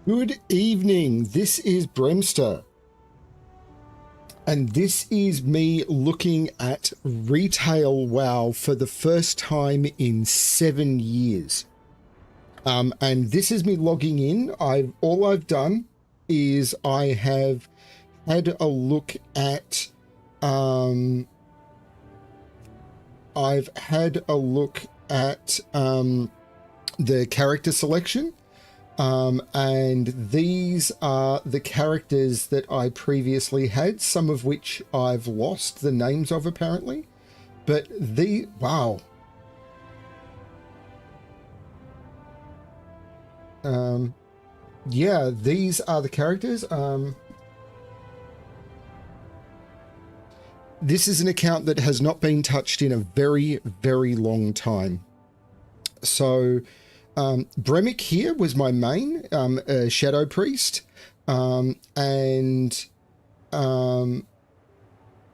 Good evening, this is Bremster, and this is me looking at Retail WoW for the first time in 7 years. And this is me logging in. All I've done is I have had a look at the character selection. And these are the characters that I previously had, some of which I've lost the names of apparently, but wow. Yeah, these are the characters. This is an account that has not been touched in a very, very long time. So, Bremic here was my main, a Shadow Priest, and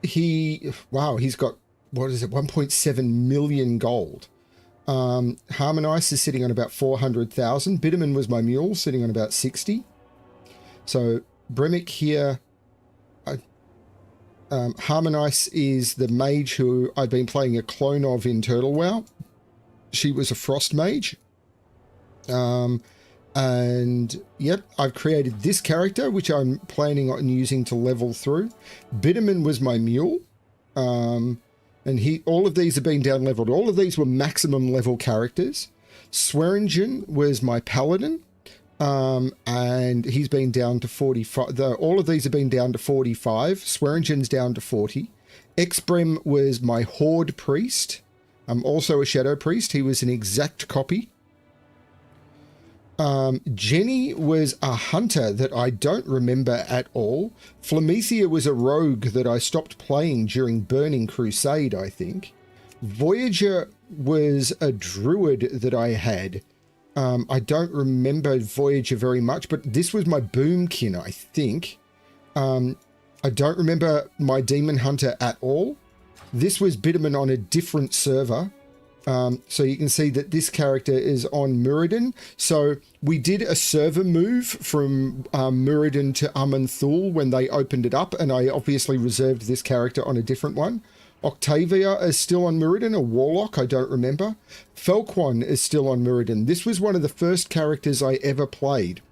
he's got, what is it, 1.7 million gold. Harmonice is sitting on about 400,000. Bitterman was my mule, sitting on about 60. So Bremic here, Harmonice is the mage who I've been playing a clone of in Turtle WoW. She was a frost mage. And yep, I've created this character, which I'm planning on using to level through. Bitterman was my mule. And all of these have been down leveled. All of these were maximum level characters. Swearingen was my paladin. And he's been down to 45. All of these have been down to 45. Swearingen's down to 40. Exbrem was my horde priest. I'm also a shadow priest. He was an exact copy. Jenny was a hunter that I don't remember at all. Flamecia was a rogue that I stopped playing during Burning Crusade, I think. Voyager was a druid that I had. I don't remember Voyager very much, but this was my boomkin, I think. I don't remember my demon hunter at all. This was Bitterman on a different server. So you can see that this character is on Muradin. So we did a server move from Muradin to Amanthul when they opened it up, and I obviously reserved this character on a different one. Octavia is still on Muradin, a warlock, I don't remember. Felquan is still on Muradin. This was one of the first characters I ever played.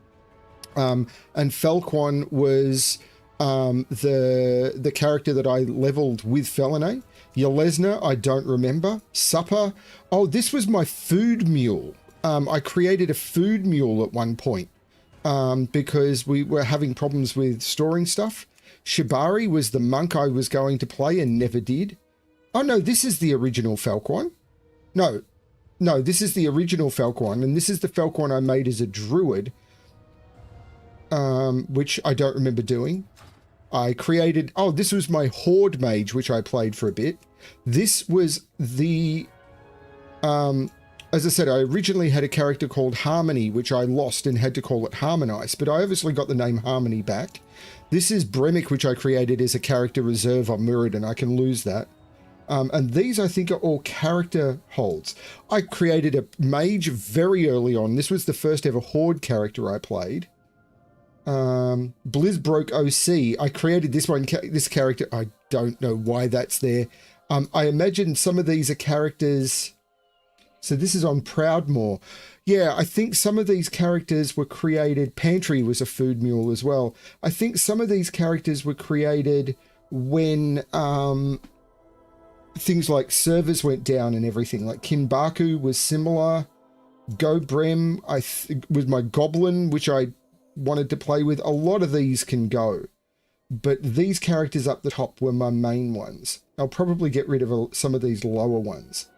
And Felquan was the character that I leveled with Felinae. Yelesna, I don't remember. Supper. Oh, this was my food mule. I created a food mule at one point because we were having problems with storing stuff. Shibari was the monk I was going to play and never did. Oh, no, this is the original Felquan. No, this is the original Felquan, and this is the Felquan I made as a druid, which I don't remember doing. I created, this was my Horde Mage, which I played for a bit. This was the, as I said, I originally had a character called Harmony, which I lost and had to call it Harmonice, but I obviously got the name Harmony back. This is Bremic, which I created as a character reserve on Muradin. I can lose that. And these, I think, are all character holds. I created a mage very early on. This was the first ever Horde character I played. Blizzbroke OC. I created this character. I don't know why that's there. I imagine some of these are characters. So this is on Proudmoore. Yeah, I think some of these characters were created. Pantry was a food mule as well. I think some of these characters were created when things like servers went down and everything. Like Kinbaku was similar. Gobrem was my goblin, which I wanted to play with. A lot of these can go, but these characters up the top were my main ones. I'll probably get rid of some of these lower ones,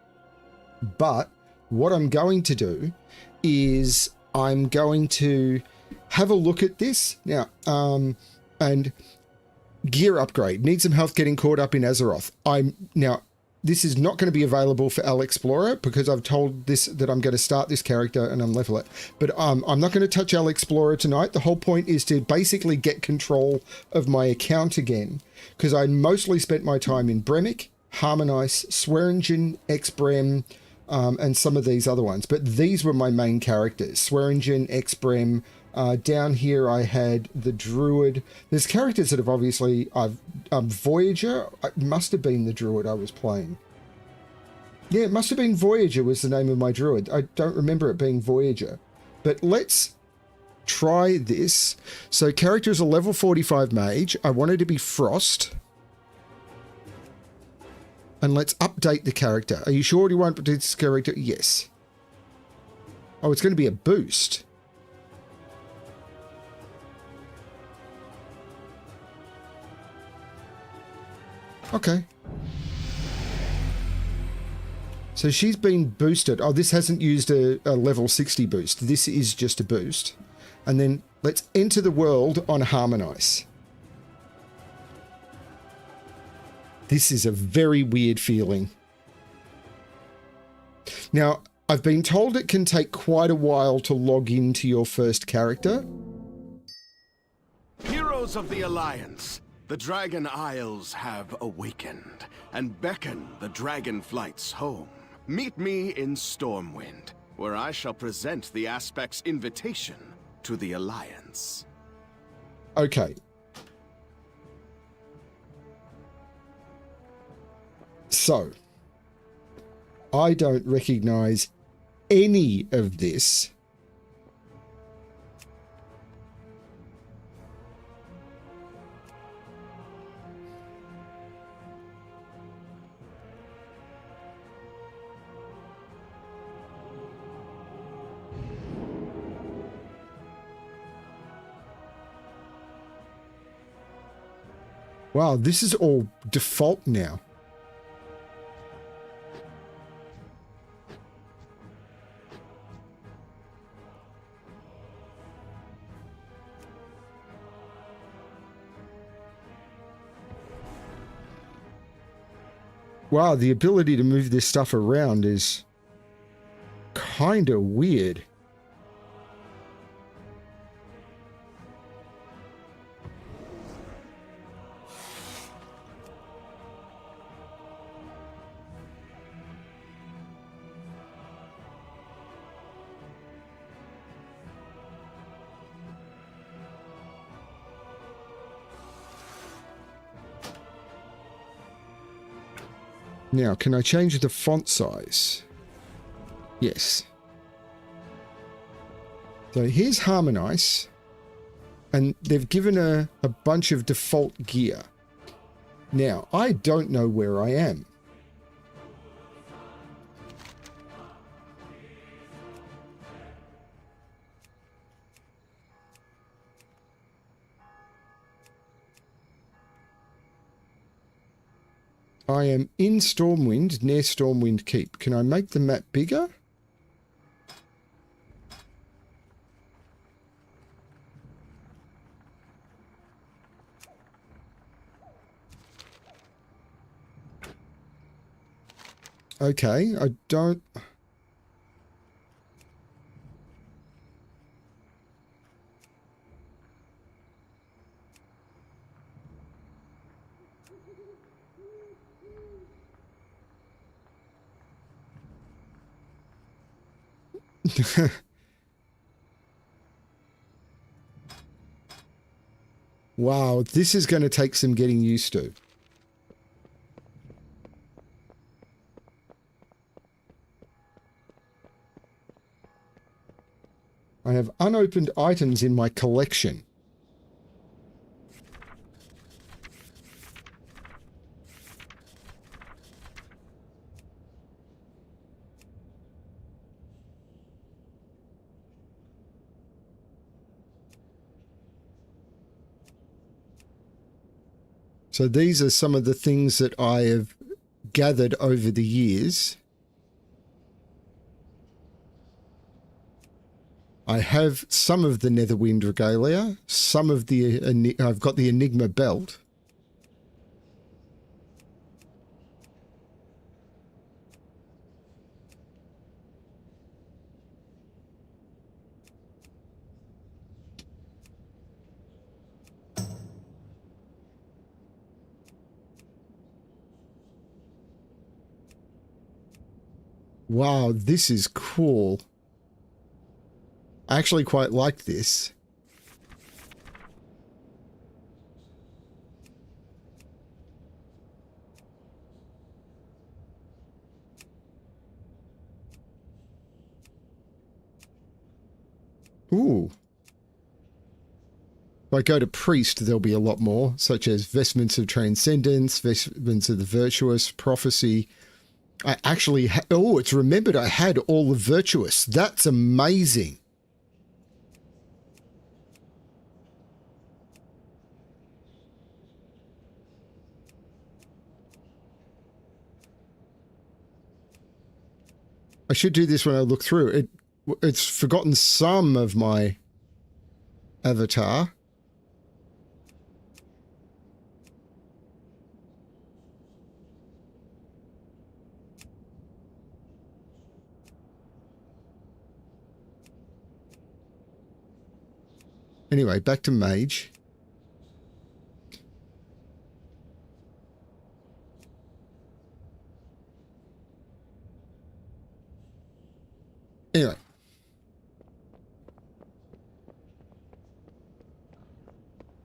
but what I'm going to do is I'm going to have a look at this now. And gear upgrade, need some health getting caught up in Azeroth. This is not going to be available for Al Explorer because I've told this that I'm going to start this character and unlevel it. But I'm not going to touch Al Explorer tonight. The whole point is to basically get control of my account again, because I mostly spent my time in Bremic, Harmonice, Swearingen, Exbrem, and some of these other ones. But these were my main characters. Swearingen, Exbrem. Down here I had the Druid. There's characters that have obviously... Voyager. It must have been the Druid I was playing. Yeah, it must have been Voyager was the name of my Druid. I don't remember it being Voyager. But let's try this. So character is a level 45 mage. I wanted to be Frost. And let's update the character. Are you sure you want this character? Yes. Oh, it's going to be a boost. Okay. So she's been boosted. Oh, this hasn't used a level 60 boost. This is just a boost. And then let's enter the world on Harmonize. This is a very weird feeling. Now, I've been told it can take quite a while to log into your first character. Heroes of the Alliance, the Dragon Isles have awakened and beckon the dragon flights home. Meet me in Stormwind, where I shall present the Aspect's invitation to the Alliance. Okay. So, I don't recognize any of this. Wow, this is all default now. Wow, the ability to move this stuff around is kind of weird. Now, can I change the font size? Yes. So here's Harmonize, and they've given a bunch of default gear. Now, I don't know where I am. I am in Stormwind, near Stormwind Keep. Can I make the map bigger? Okay, I don't... Wow, this is going to take some getting used to. I have unopened items in my collection. So these are some of the things that I have gathered over the years. I have some of the Netherwind regalia, some of the... I've got the Enigma belt. Wow, this is cool. I actually quite like this. Ooh. If I go to priest, there'll be a lot more, such as vestments of transcendence, vestments of the virtuous, prophecy. I actually, oh, it's remembered I had all the virtuous. That's amazing. I should do this when I look through it. It's forgotten some of my avatar. Anyway, back to mage. Anyway.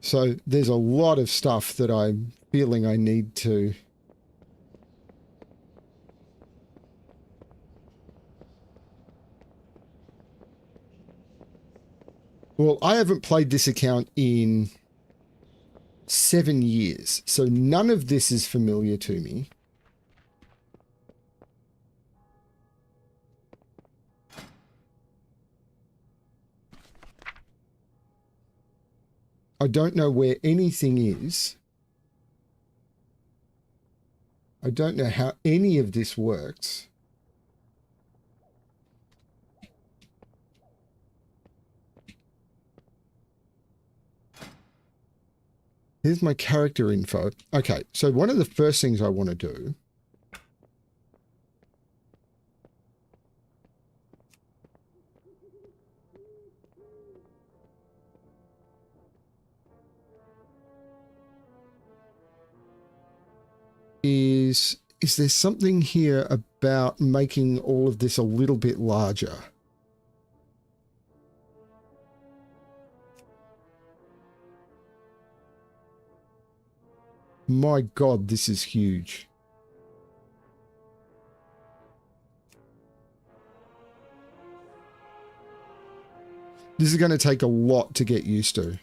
So there's a lot of stuff that I'm feeling I need to... Well, I haven't played this account in 7 years, so none of this is familiar to me. I don't know where anything is. I don't know how any of this works. Here's my character info. Okay, so one of the first things I want to do is there something here about making all of this a little bit larger? My God, this is huge. This is going to take a lot to get used to.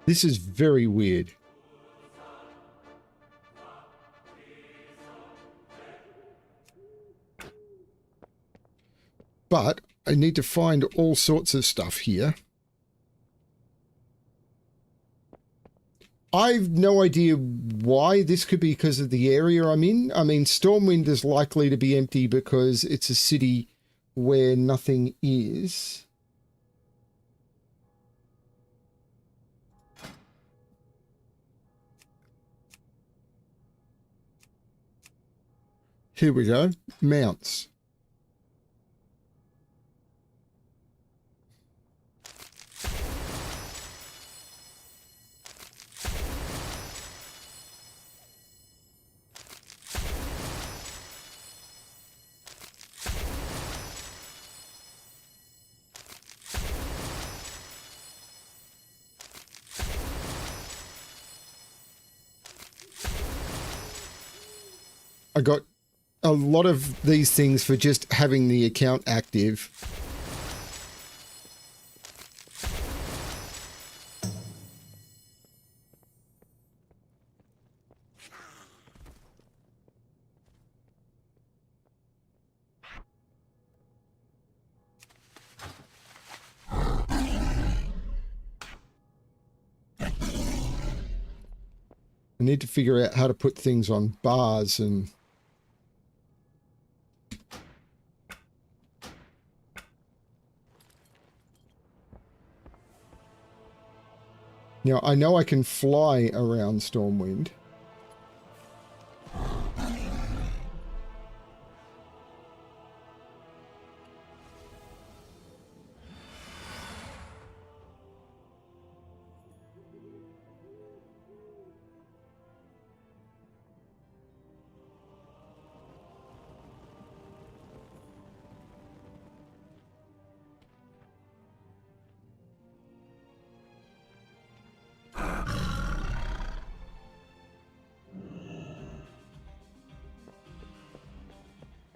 This is very weird. But I need to find all sorts of stuff here. I've no idea why. This could be because of the area I'm in. I mean, Stormwind is likely to be empty because it's a city where nothing is. Here we go. Mounts. I got a lot of these things for just having the account active. I need to figure out how to put things on bars and... Now, I know I can fly around Stormwind.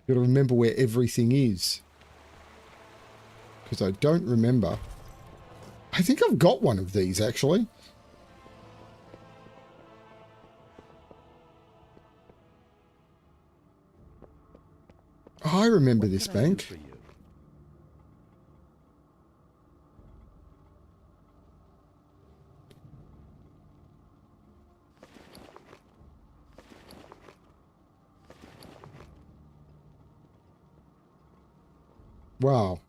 Got to remember where everything is. Because I don't remember. I think I've got one of these, actually. I remember this bank. Wow.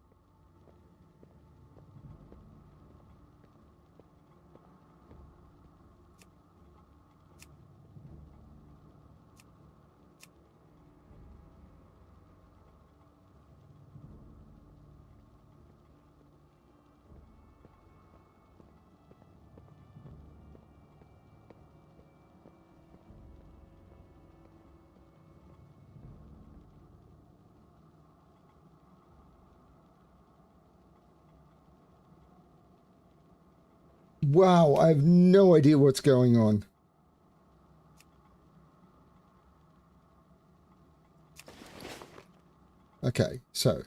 Wow, I have no idea what's going on. Okay, so.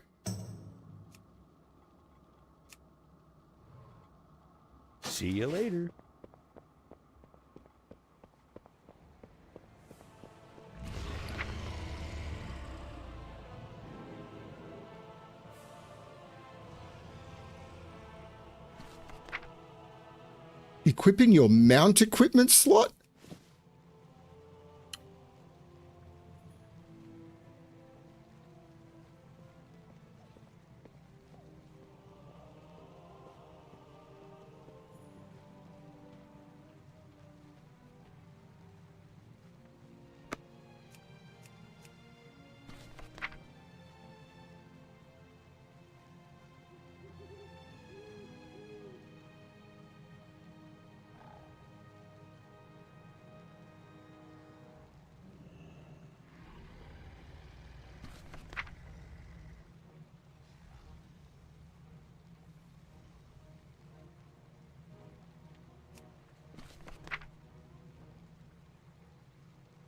See you later. Equipping your mount equipment slot?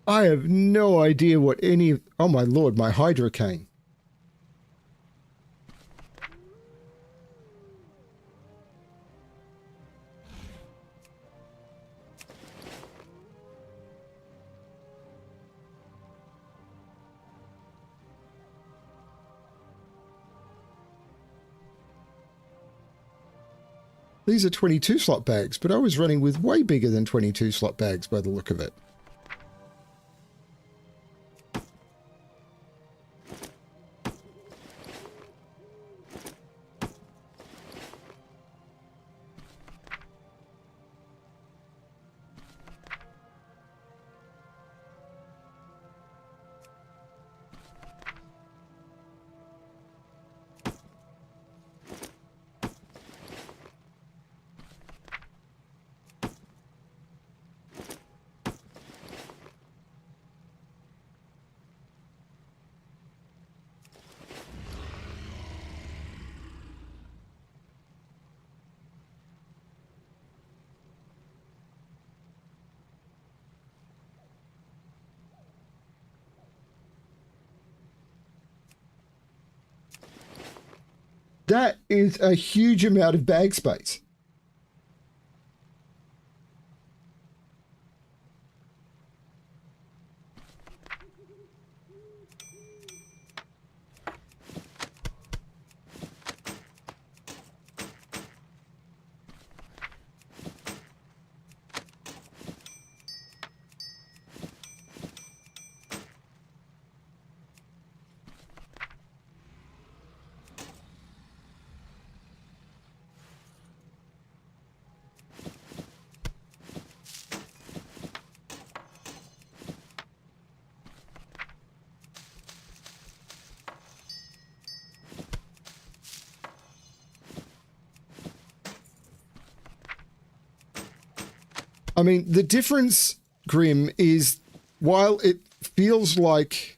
I have no idea what any of... Oh my lord, my Hydra cane. These are 22 slot bags, but I was running with way bigger than 22 slot bags by the look of it. That is a huge amount of bag space. I mean, the difference, Grim, is while it feels like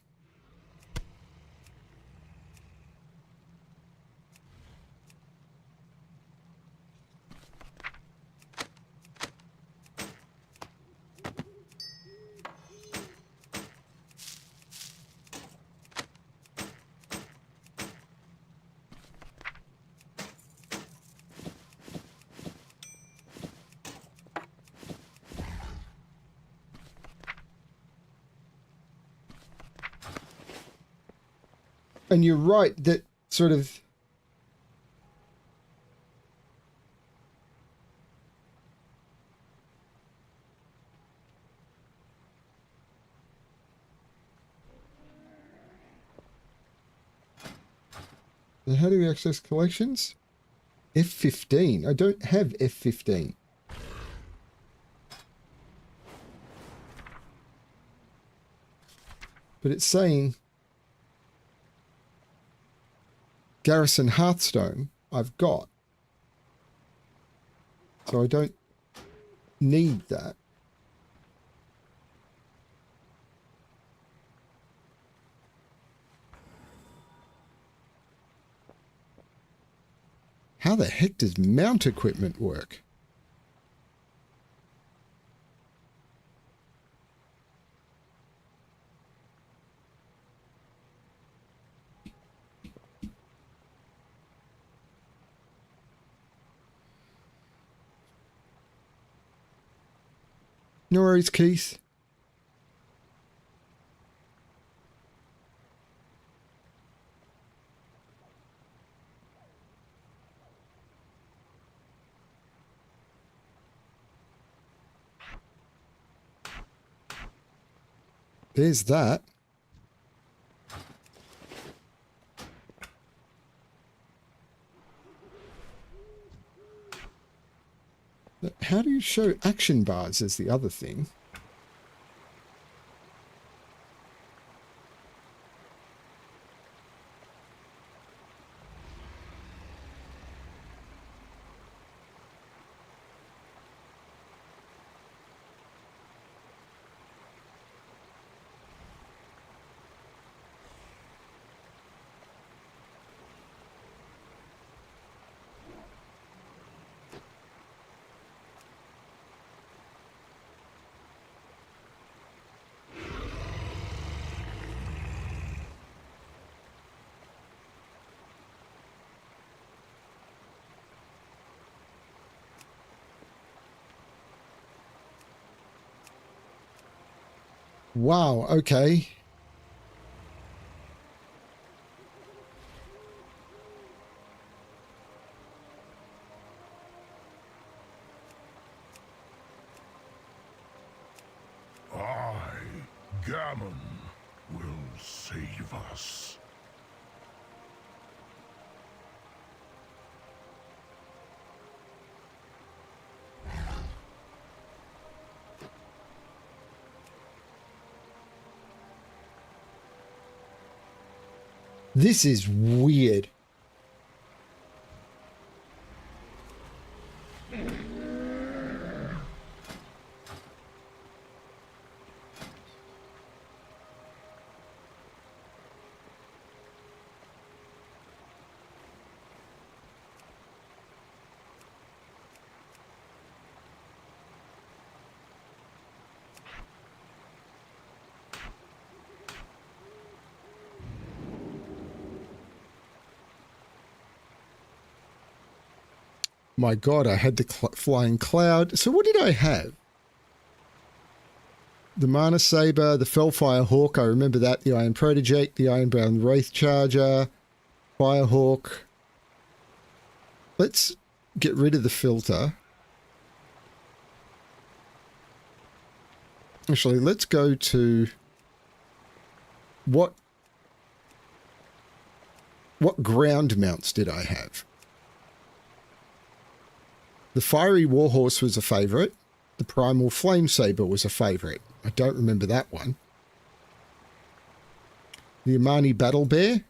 and you're right that sort of how do we access collections? F15. I don't have F15. But it's saying Garrison Hearthstone I've got. So I don't need that. How the heck does mount equipment work? No worries, Keith. There's that. How do you show action bars is the other thing. Wow, okay. Gammon will save us. This is weird. My God, I had the flying cloud. So what did I have? The Mana Saber, the Fellfire Hawk, I remember that. The Iron Protege, the Iron Brown Wraith Charger, Firehawk. Let's get rid of the filter. Actually, let's go to what ground mounts did I have? The Fiery Warhorse was a favourite. The Primal Flame Saber was a favourite. I don't remember that one. The Amani Battle Bear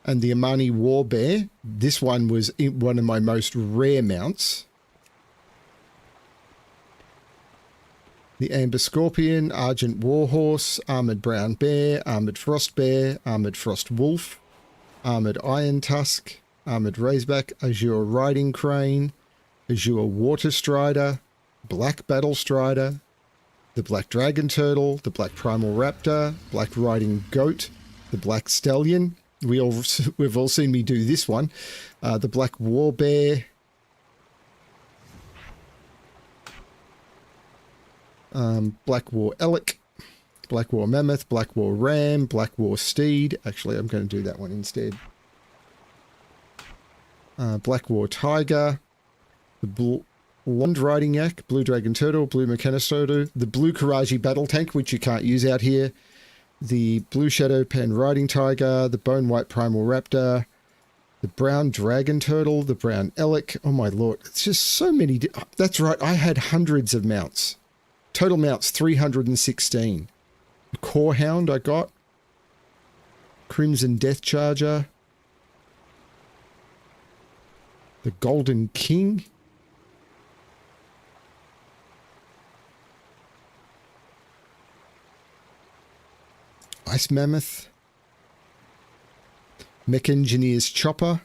and the Amani War Bear. This one was one of my most rare mounts. The Amber Scorpion, Argent Warhorse, Armoured Brown Bear, Armoured Frost Bear, Armoured Frost Wolf, Armoured Iron Tusk, Armoured Razorback, Azure Riding Crane, Azure Water Strider, Black Battle Strider, the Black Dragon Turtle, the Black Primal Raptor, Black Riding Goat, the Black Stallion. We've all seen me do this one. The Black War Bear. Black War Elk, Black War Mammoth, Black War Ram, Black War Steed. Actually, I'm going to do that one instead. Black War Tiger, the Blonde Riding Yak, Blue Dragon Turtle, Blue Mechanistodo, the Blue Karaji Battle Tank, which you can't use out here, the Blue Shadow Pan Riding Tiger, the Bone White Primal Raptor, the Brown Dragon Turtle, the Brown Elk. Oh my lord, it's just so many. That's right, I had hundreds of mounts. Total mounts 316. The Core Hound I got. Crimson Death Charger. The Golden King. Ice Mammoth. Mech Engineer's Chopper.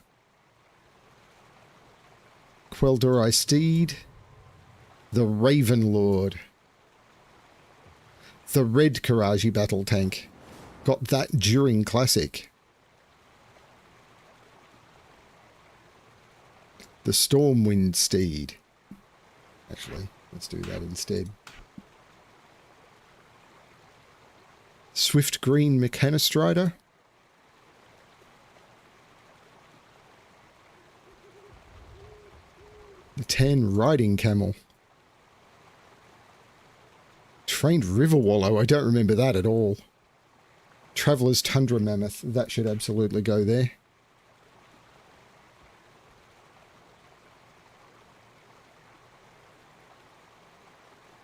Quel'Dorei Steed. The Raven Lord. The Red Karaji Battle Tank. Got that during Classic. The Stormwind Steed. Actually, let's do that instead. Swift Green Mechanistrider. The Tan Riding Camel. Trained River Wallow, I don't remember that at all. Traveller's Tundra Mammoth, that should absolutely go there.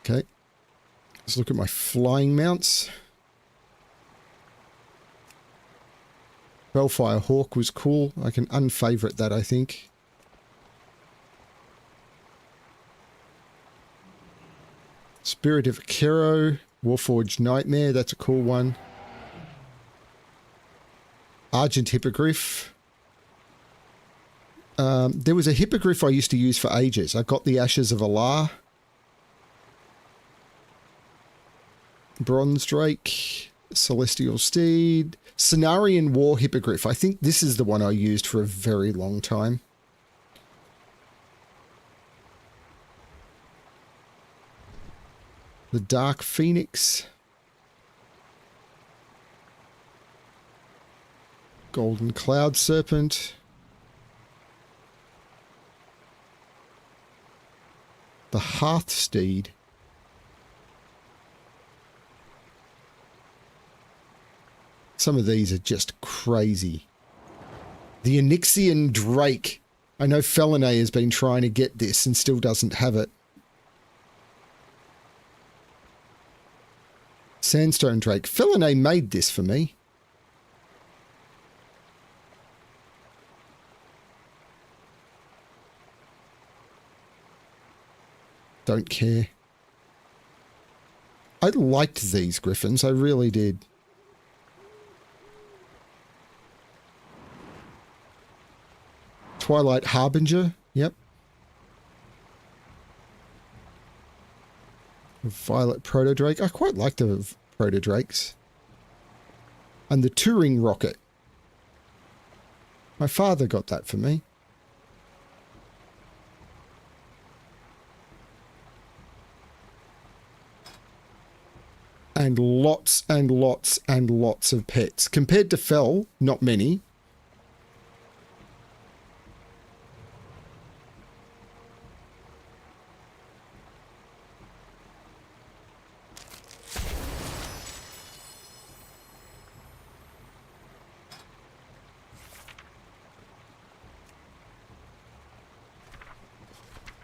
Okay, let's look at my flying mounts. Bellfire Hawk was cool, I can unfavourite that I think. Spirit of Kero, Warforged Nightmare, that's a cool one. Argent Hippogriff. There was a Hippogriff I used to use for ages. I got the Ashes of Allah. Bronze Drake, Celestial Steed, Cenarian War Hippogriff. I think this is the one I used for a very long time. The Dark Phoenix. Golden Cloud Serpent. The Hearth Steed. Some of these are just crazy. The Onyxian Drake. I know Felinae has been trying to get this and still doesn't have it. Sandstone Drake. Felinae made this for me. Don't care. I liked these griffins, I really did. Twilight Harbinger, yep. Violet Proto-Drake. I quite like the Proto-Drakes. And the Touring Rocket. My father got that for me. and lots and lots and lots of pets. Compared to Fell, not many.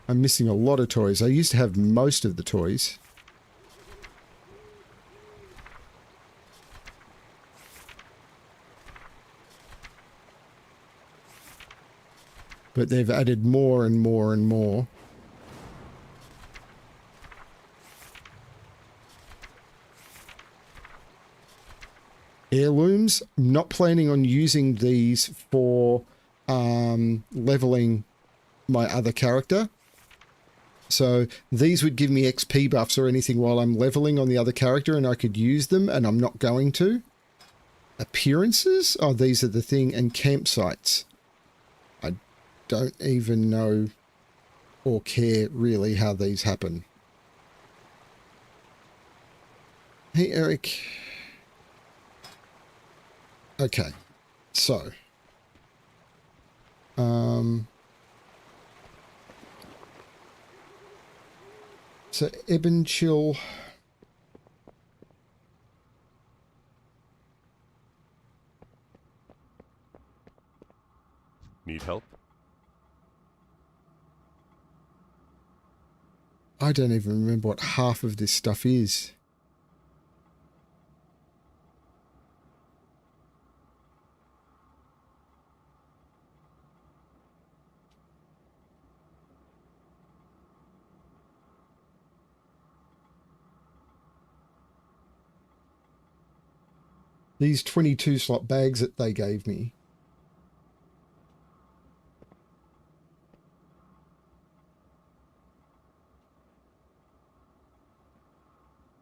I'm missing a lot of toys. I used to have most of the toys. But they've added more and more and more. Heirlooms. I'm not planning on using these for leveling my other character. So these would give me XP buffs or anything while I'm leveling on the other character, and I could use them, and I'm not going to. Appearances? Oh, these are the thing. And campsites. I don't even know or care really how these happen. Hey, Eric. Okay. So. So Eben Chill. Need help? I don't even remember what half of this stuff is. These 22 slot bags that they gave me.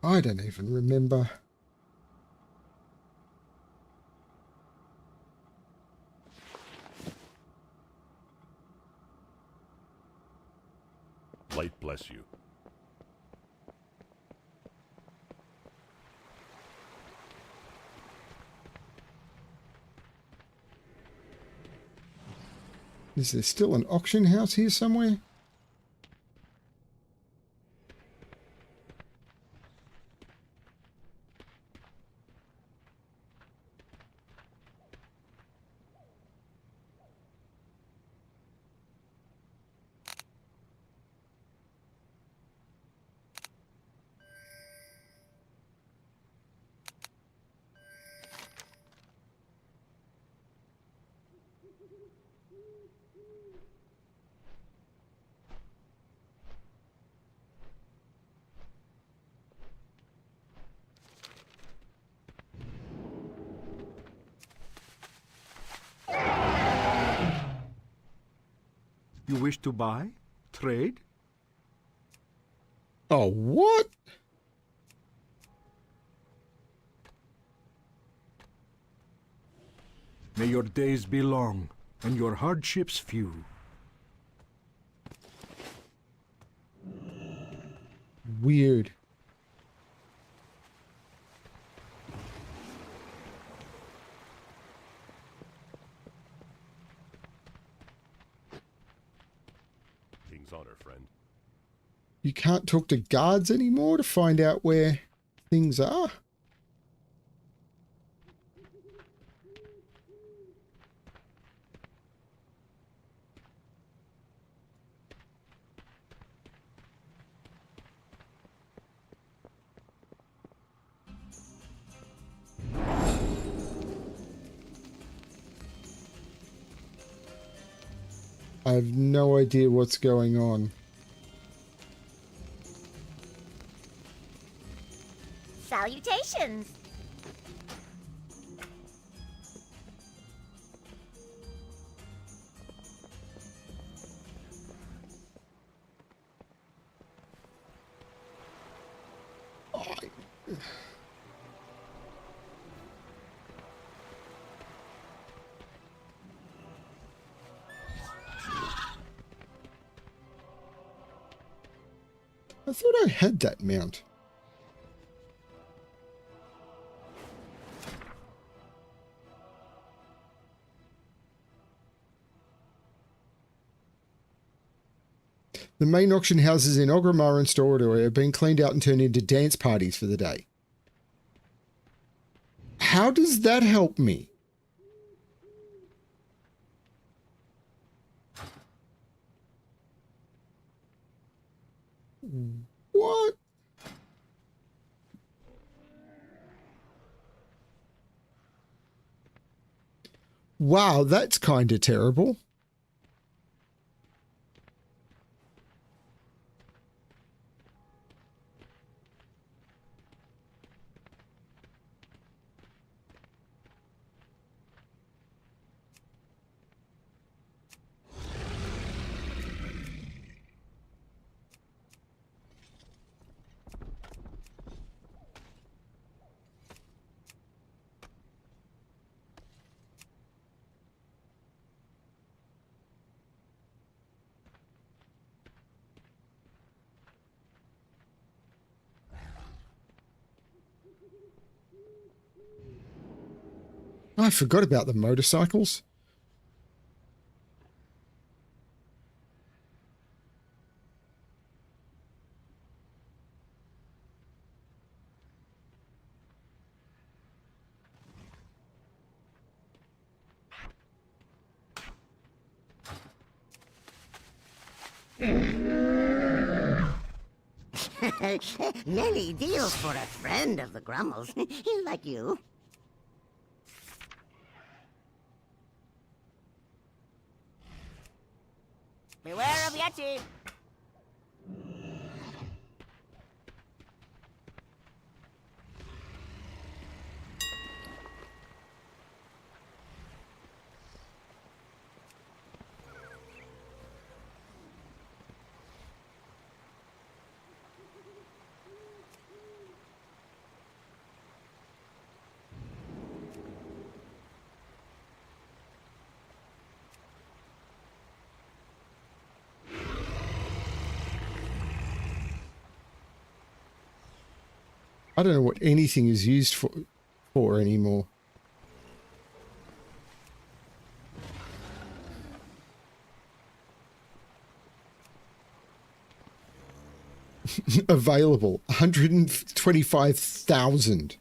I don't even remember. Light bless you. Is there still an auction house here somewhere? You wish to buy? Trade? Oh, what? May your days be long, and your hardships few. Weird. King's honor, friend. You can't talk to guards anymore to find out where things are? I have no idea what's going on. Salutations! I thought I had that mount. The main auction houses in Ogrimmar and Storador have been cleaned out and turned into dance parties for the day. How does that help me? What? Wow, that's kind of terrible. I forgot about the motorcycles. Many deals for a friend of the Grummels. He's like you. Beware of Yeti. I don't know what anything is used for anymore. Available 125,000.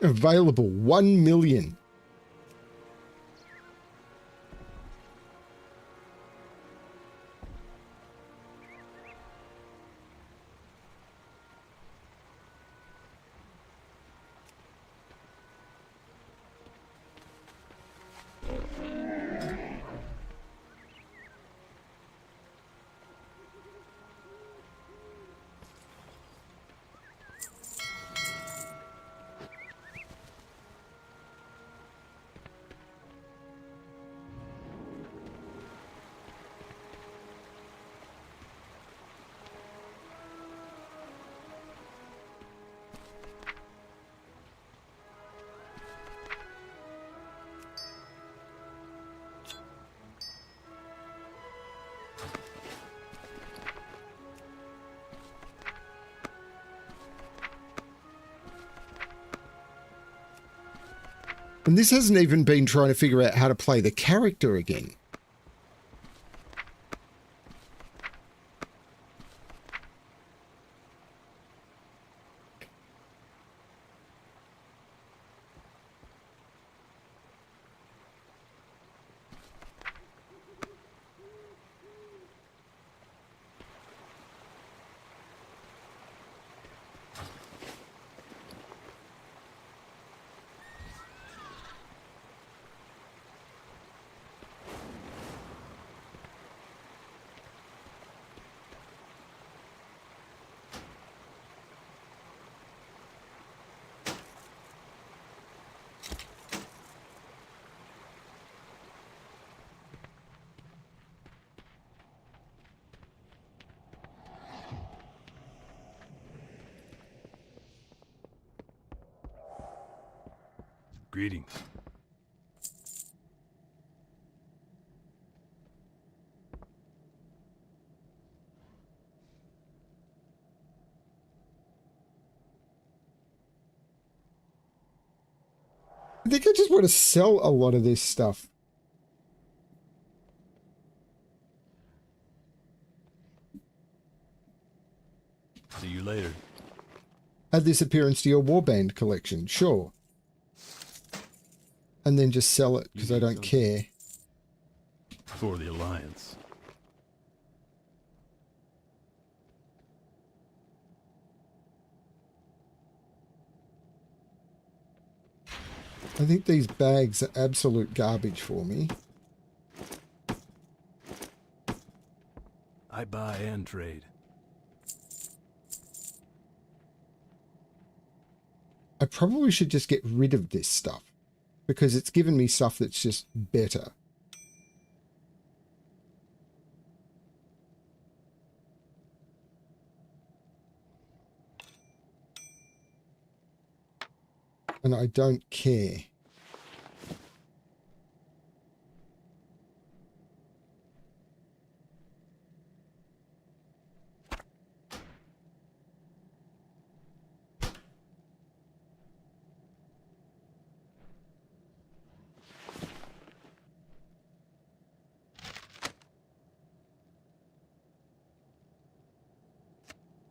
Available 1 million. And this hasn't even been trying to figure out how to play the character again. Greetings. I think I just want to sell a lot of this stuff. See you later. Add this appearance to your warband collection, sure. And then just sell it, because I don't care. For the Alliance. I think these bags are absolute garbage for me. I buy and trade. I probably should just get rid of this stuff, because it's given me stuff that's just better. And I don't care.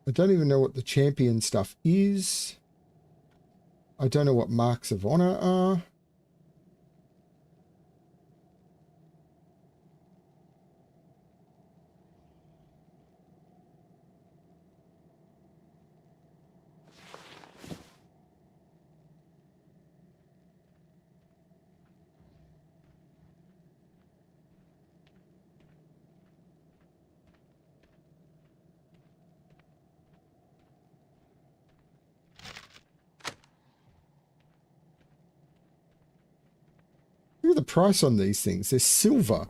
I don't even know what the champion stuff is. I don't know what marks of honor are. Look at the price on these things. They're silver.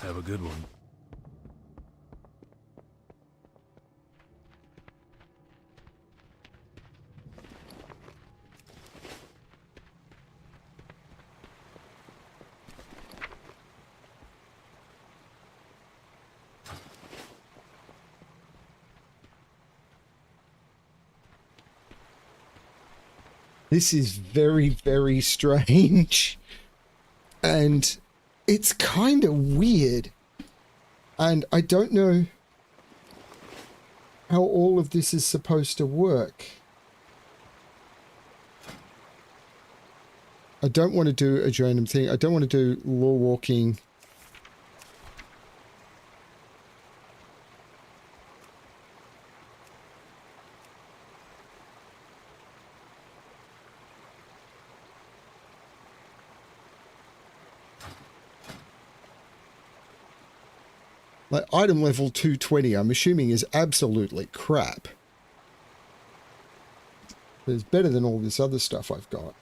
Have a good one. This is very, very strange. And it's kind of weird. And I don't know how all of this is supposed to work. I don't want to do a random thing. I don't want to do law walking. Like, item level 220, I'm assuming is absolutely crap. But it's better than all this other stuff I've got.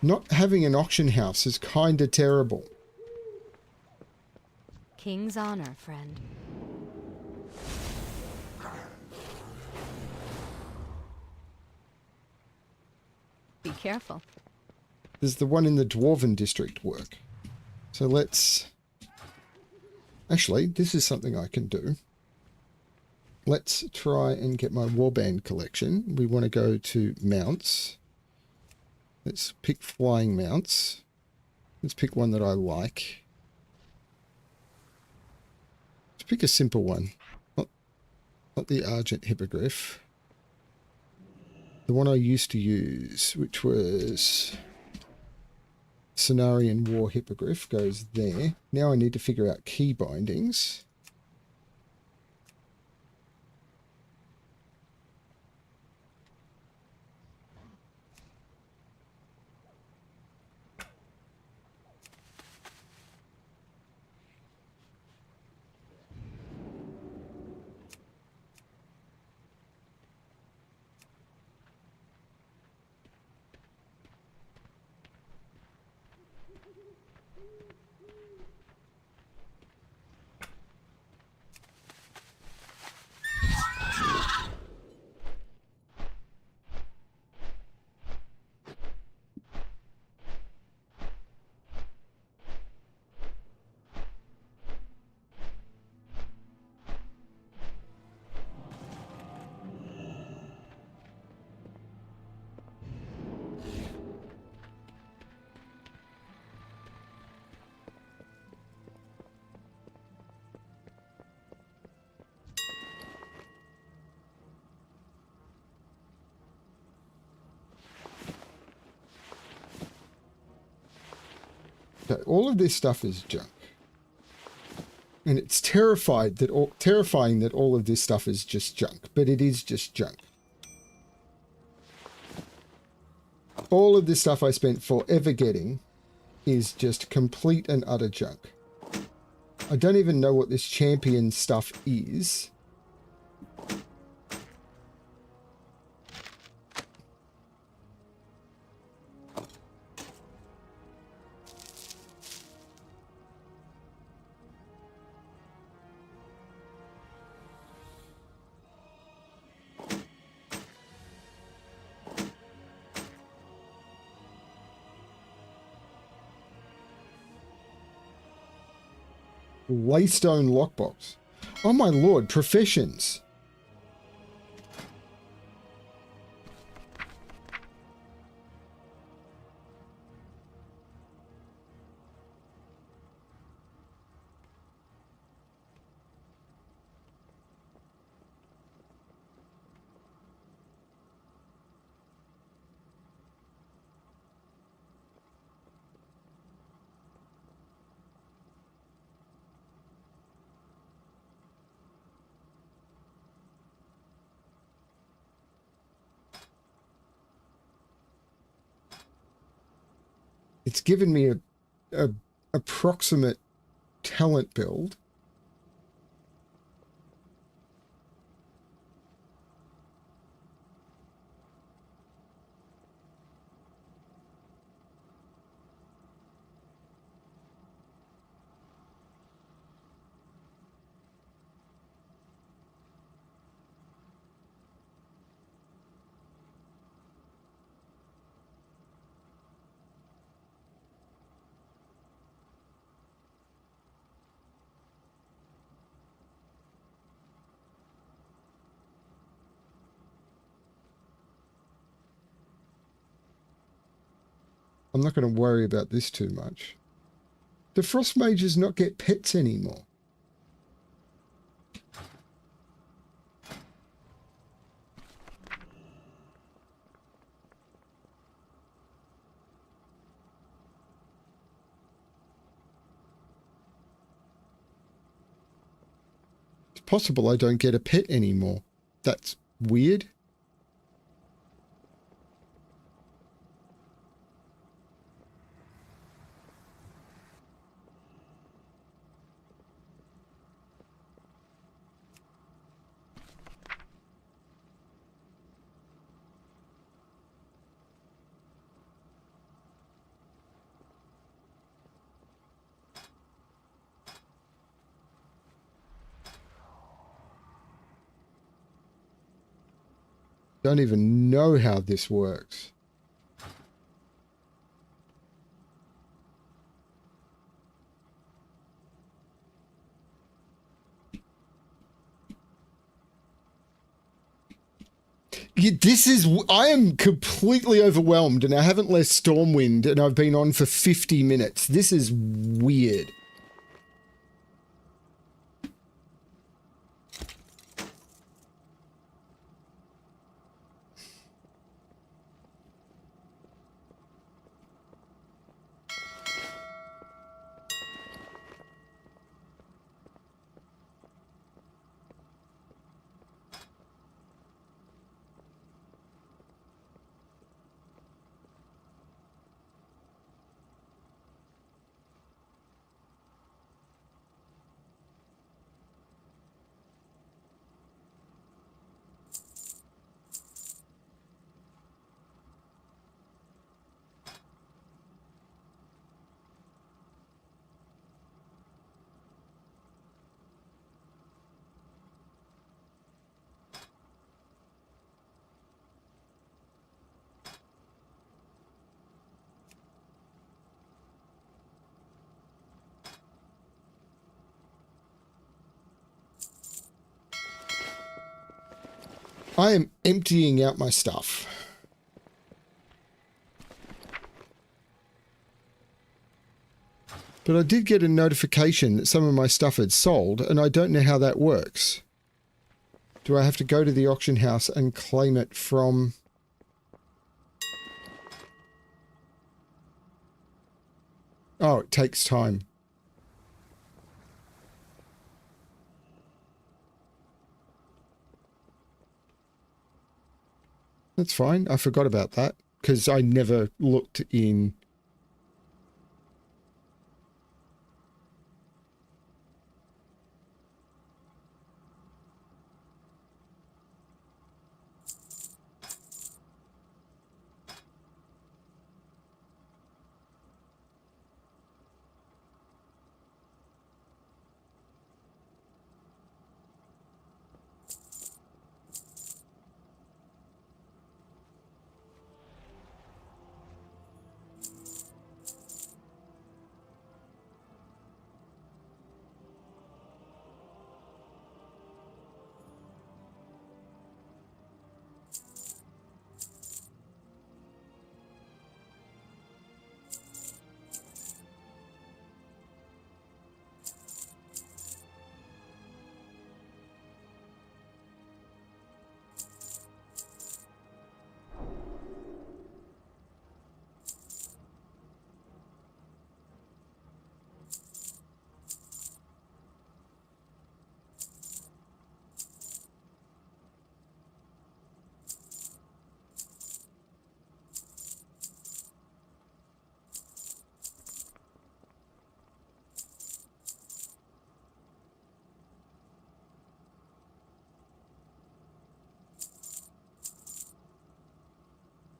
Not having an auction house is kind of terrible. King's honor, friend. Be careful. There's the one in the Dwarven district work. So let's... Actually, this is something I can do. Let's try and get my warband collection. We want to go to mounts. Let's pick flying mounts. Let's pick one that I like. Let's pick a simple one. Not the Argent Hippogriff. The one I used to use, which was Cenarian War Hippogriff, goes there. Now I need to figure out key bindings. Okay, all of this stuff is junk. And it's terrifying that all of this stuff is just junk, but it is just junk. All of this stuff I spent forever getting is just complete and utter junk. I don't even know what this champion stuff is. Laystone lockbox. Oh my lord, professions. It's given me a approximate talent build. I'm not going to worry about this too much. Do frost mages not get pets anymore? It's possible I don't get a pet anymore. That's weird. Don't even know how this works. I am completely overwhelmed, and I haven't left Stormwind, and I've been on for 50 minutes. This is weird. I am emptying out my stuff. But I did get a notification that some of my stuff had sold, and I don't know how that works. Do I have to go to the auction house and claim it from... Oh, it takes time. That's fine. I forgot about that because I never looked in.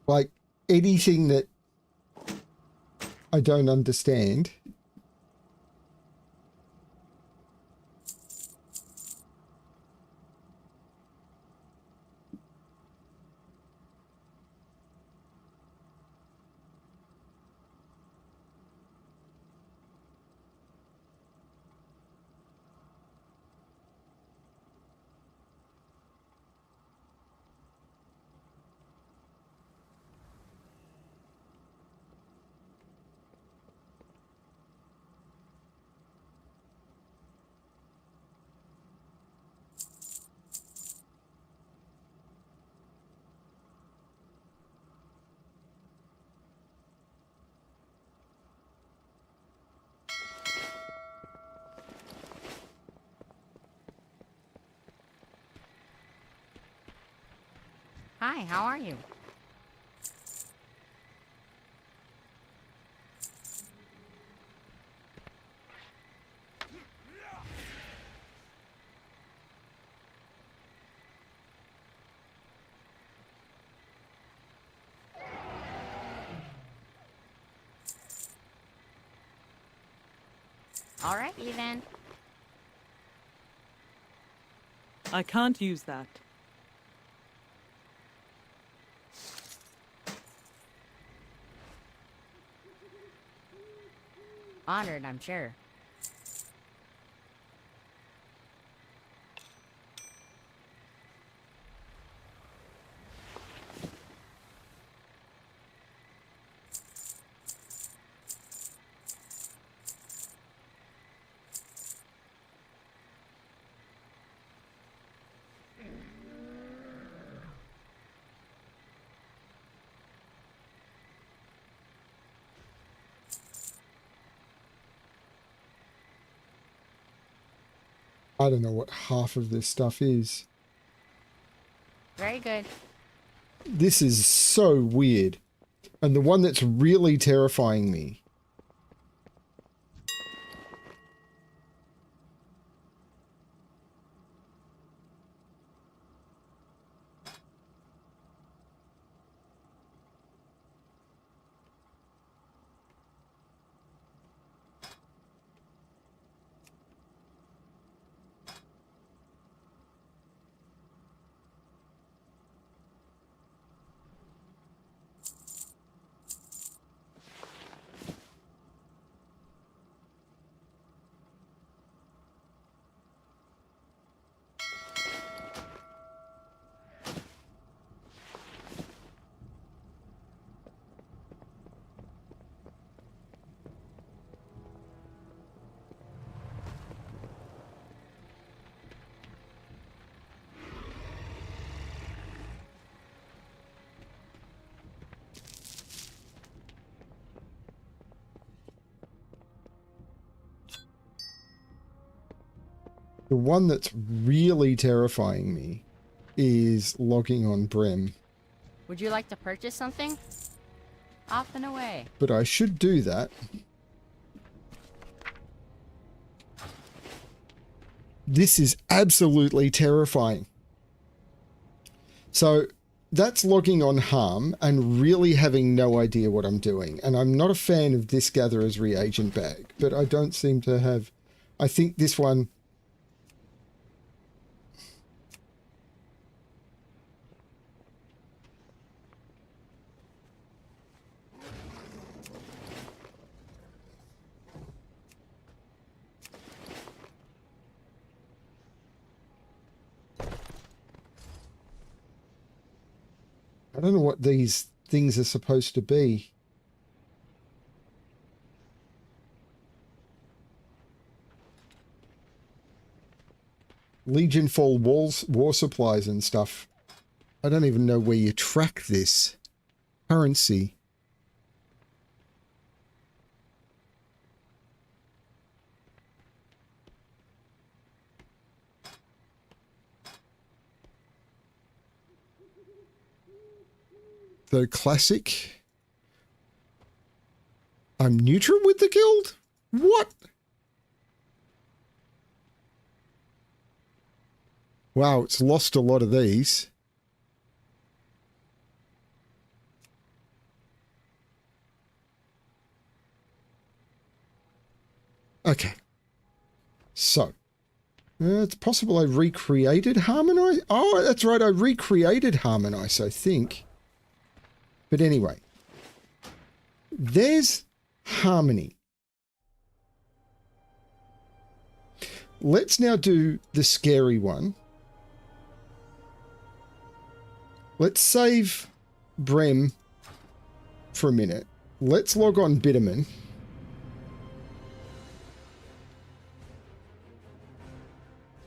Like anything that I don't understand. Hi, how are you? All right, then. I can't use that. Honored, I'm sure. I don't know what half of this stuff is. Very good. This is so weird. And the one that's really terrifying me. The one that's really terrifying me is logging on Brem. Would you like to purchase something? Off and away. But I should do that. This is absolutely terrifying. So that's logging on harm and really having no idea what I'm doing. And I'm not a fan of this gatherer's reagent bag, but I don't seem to have... I think this one... I don't know what these things are supposed to be. Legion Fall walls, war supplies and stuff. I don't even know where you track this. Currency. So classic. I'm neutral with the guild? What? Wow, it's lost a lot of these. Okay. So. It's possible I recreated Harmonize. Oh, that's right. I recreated Harmonize, I think. But anyway. There's Harmony. Let's now do the scary one. Let's save Brem for a minute. Let's log on Bitterman.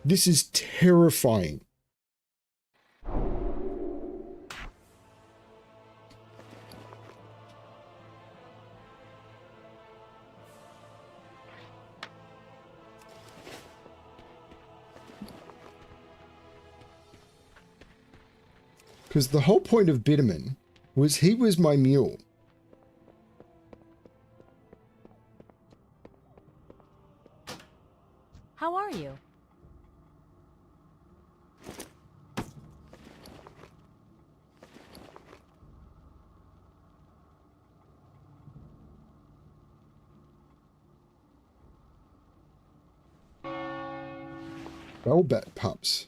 This is terrifying. Because the whole point of Bitterman was he was my mule. How are you? Velvet pups.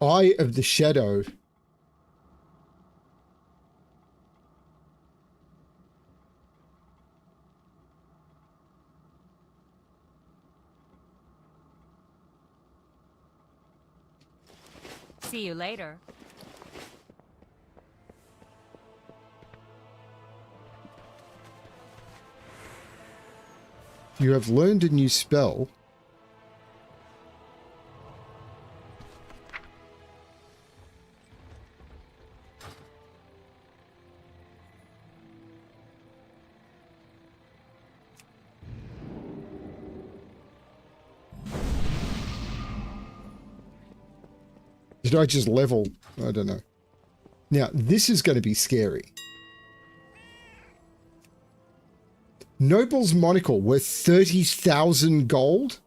Eye of the Shadow. See you later. You have learned a new spell. Did I just level? I don't know. Now, this is going to be scary. Noble's Monocle worth 30,000 gold?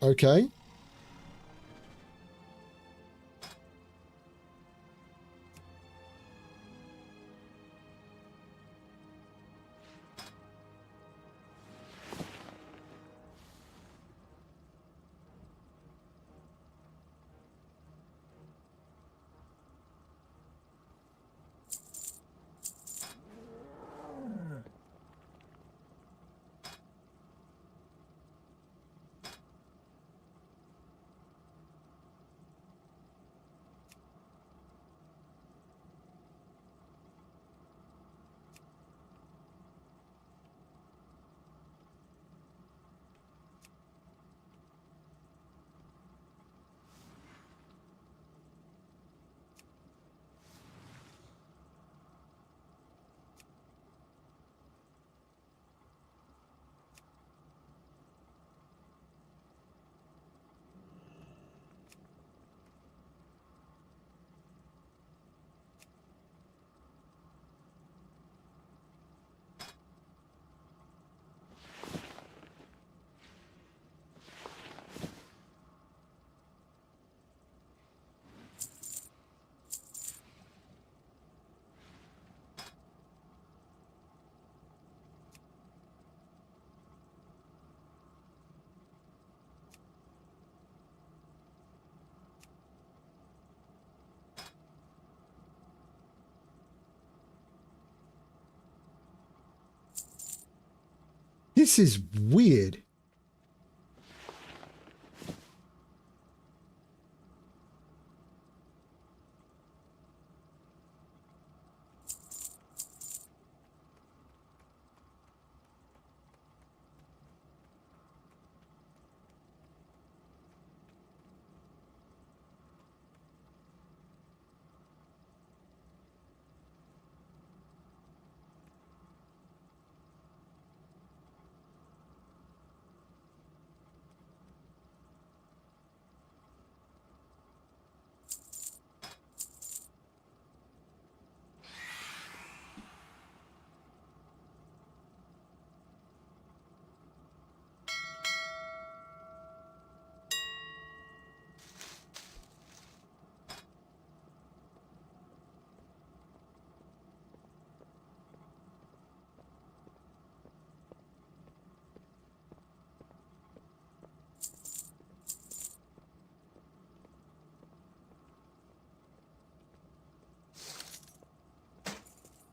Okay. This is weird.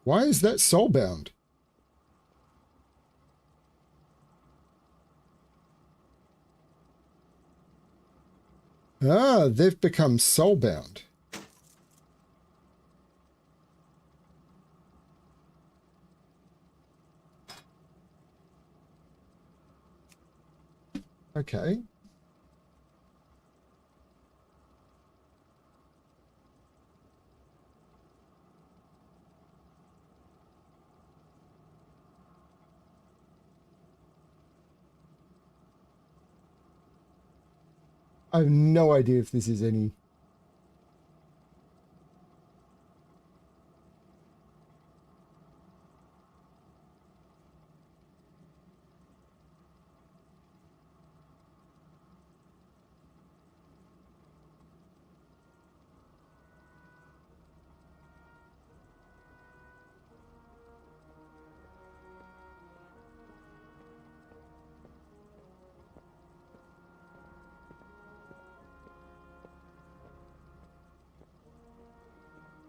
Why is that soulbound? Ah, they've become soulbound. Okay. I have no idea if this is any...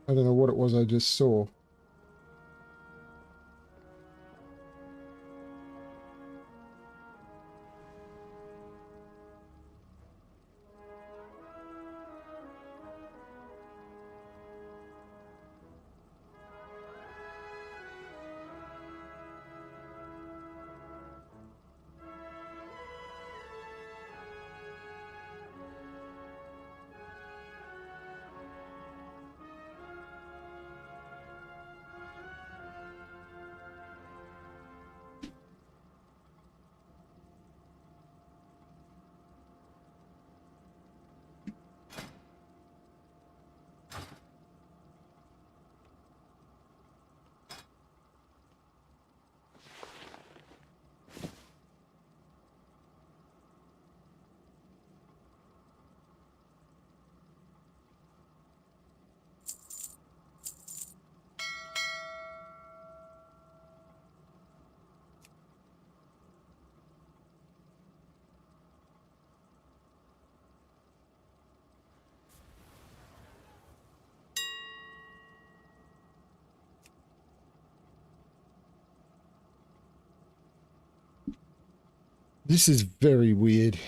I don't know what it was I just saw. This is very weird.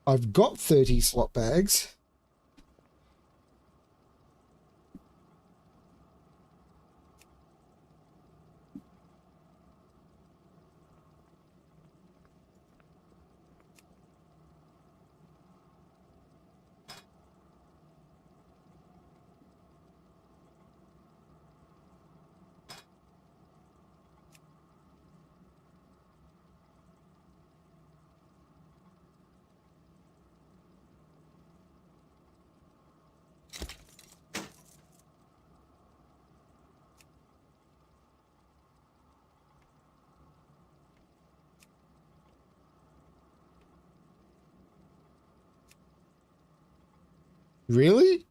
I've got 30 slot bags. Really?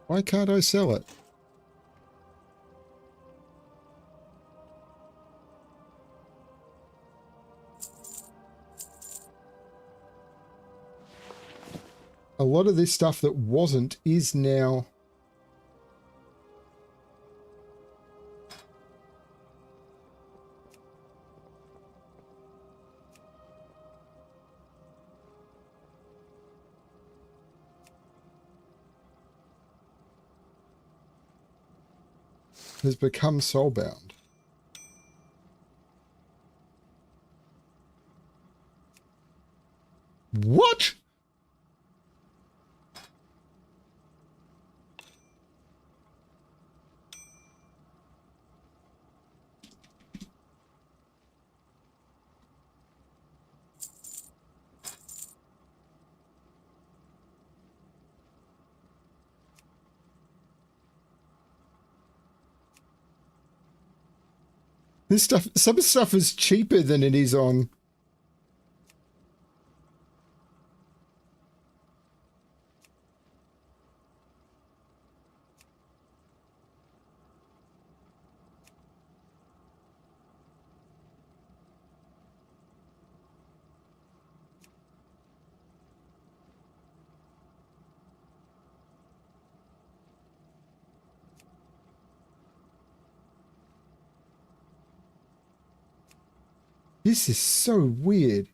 Why can't I sell it? A lot of this stuff that wasn't is now. Has become soulbound. What? This stuff, some stuff is cheaper than it is on. This is so weird.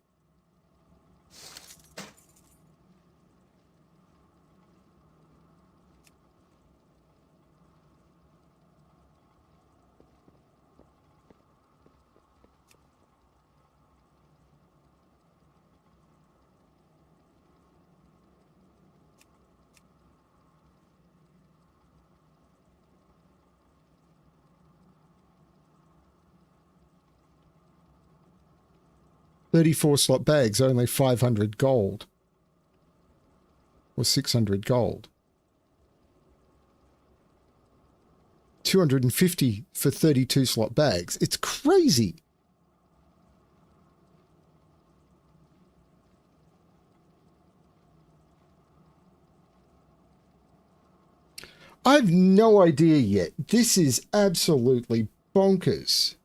$34 slot bags, only 500 gold. Or 600 gold. 250 for 32 slot bags. It's crazy. I've no idea yet. This is absolutely bonkers.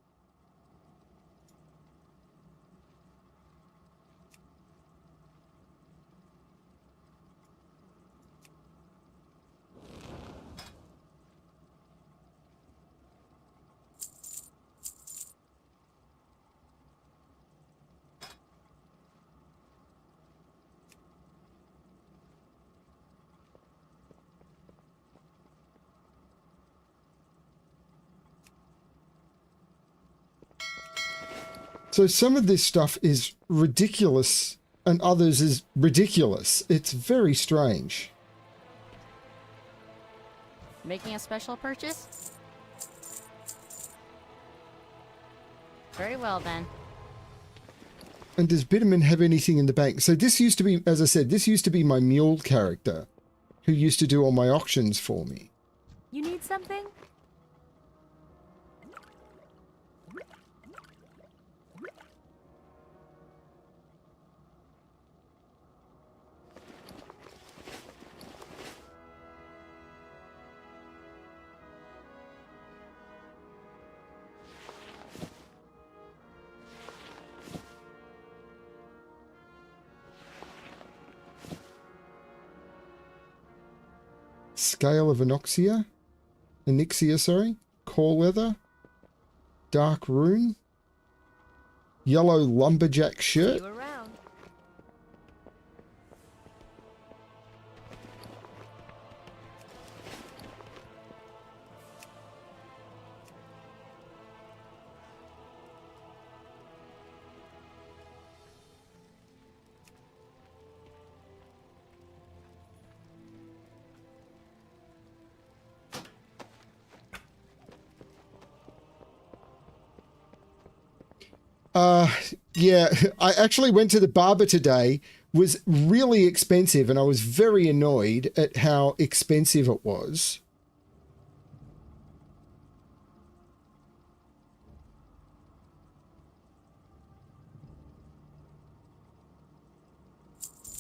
So some of this stuff is ridiculous and others is ridiculous. It's very strange. Making a special purchase? Very well then. And does Bitterman have anything in the bank? So this used to be, as I said, this used to be my mule character who used to do all my auctions for me. You need something? Scale of Onyxia, sorry. Core leather. Dark rune. Yellow lumberjack shirt. You around. Yeah, I actually went to the barber today. Was really expensive and I was very annoyed at how expensive it was.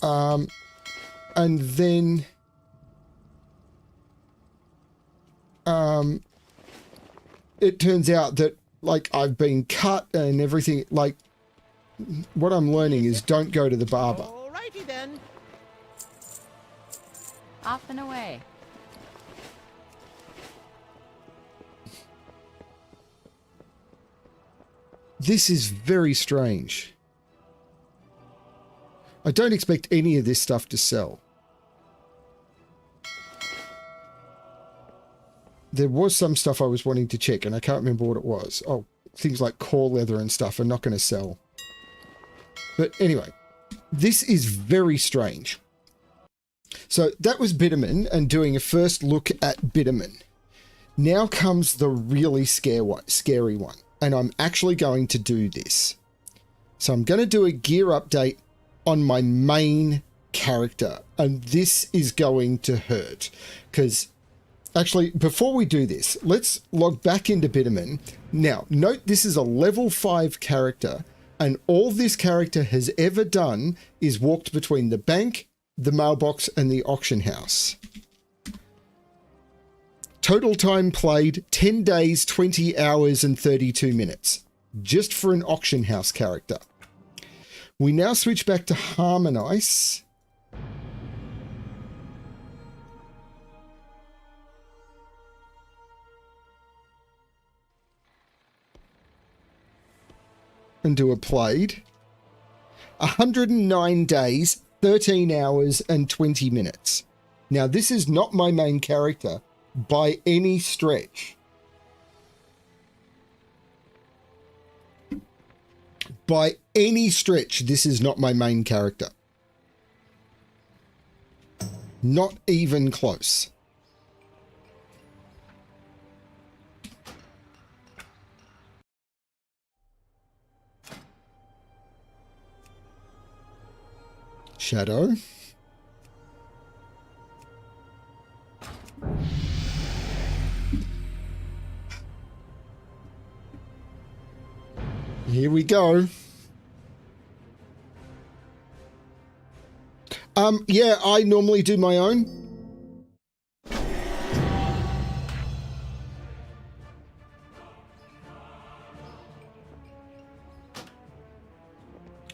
And then it turns out that like I've been cut and everything. Like what I'm learning is don't go to the barber. Alrighty then. Off and away. This is very strange. I don't expect any of this stuff to sell. There was some stuff I was wanting to check and I can't remember what it was. Oh, things like core leather and stuff are not going to sell. But anyway, this is very strange. So that was Bitterman and doing a first look at Bitterman. Now comes the really scary one. And I'm actually going to do this. So I'm going to do a gear update on my main character. And this is going to hurt. Because, actually, before we do this, let's log back into Bitterman. Now, note this is a level 5 character. And all this character has ever done is walked between the bank, the mailbox, and the auction house. Total time played, 10 days, 20 hours, and 32 minutes. Just for an auction house character. We now switch back to Harmonize. and do a played. 109 days, 13 hours and 20 minutes. Now, this is not my main character by any stretch. By any stretch, this is not my main character. Not even close. Shadow. Here we go. Yeah, I normally do my own.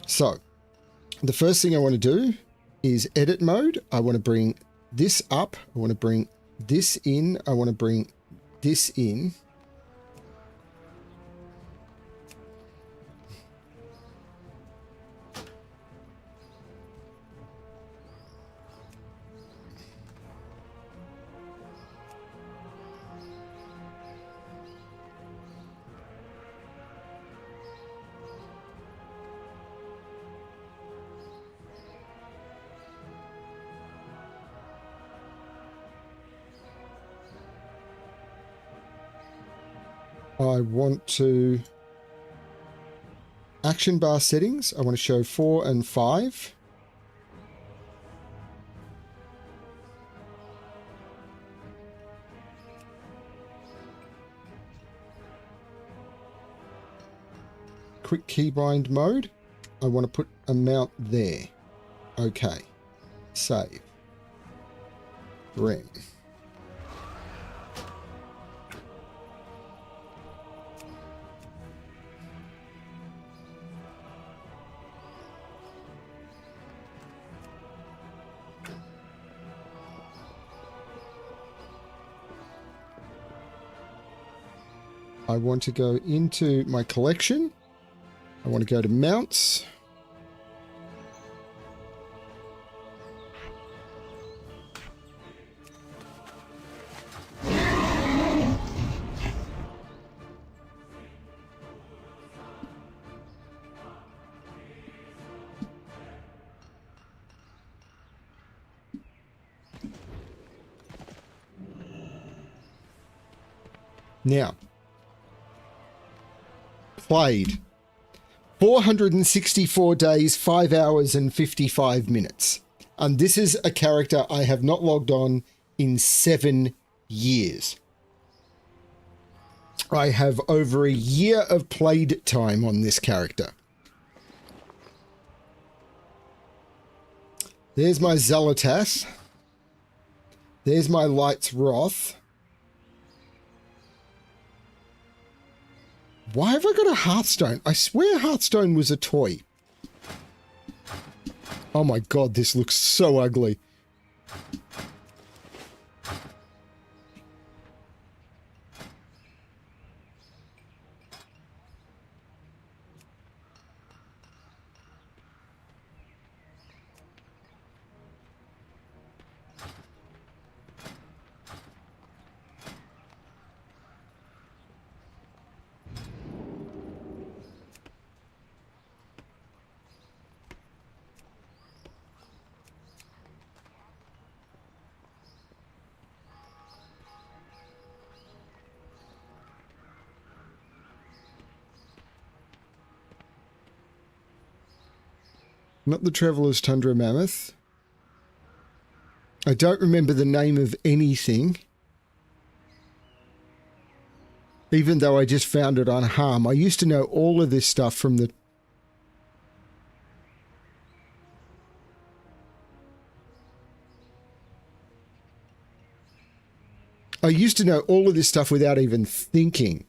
So, the first thing I want to do is edit mode. I want to bring this up. I want to bring this in. I want to bring this in. I want to action bar settings. I want to show 4 and 5. Quick keybind mode. I want to put a mount there. Okay. Save. Ring. I want to go into my collection. I want to go to mounts. Now, played 464 days, 5 hours and 55 minutes. And this is a character I have not logged on in 7 years. I have over a year of played time on this character. There's my Zealotas. There's my Light's Wrath. Why have I got a Hearthstone? I swear Hearthstone was a toy. Oh my god, this looks so ugly. Not the Traveler's Tundra Mammoth. I don't remember the name of anything. Even though I just found it on Harm. I used to know all of this stuff from the... I used to know all of this stuff without even thinking.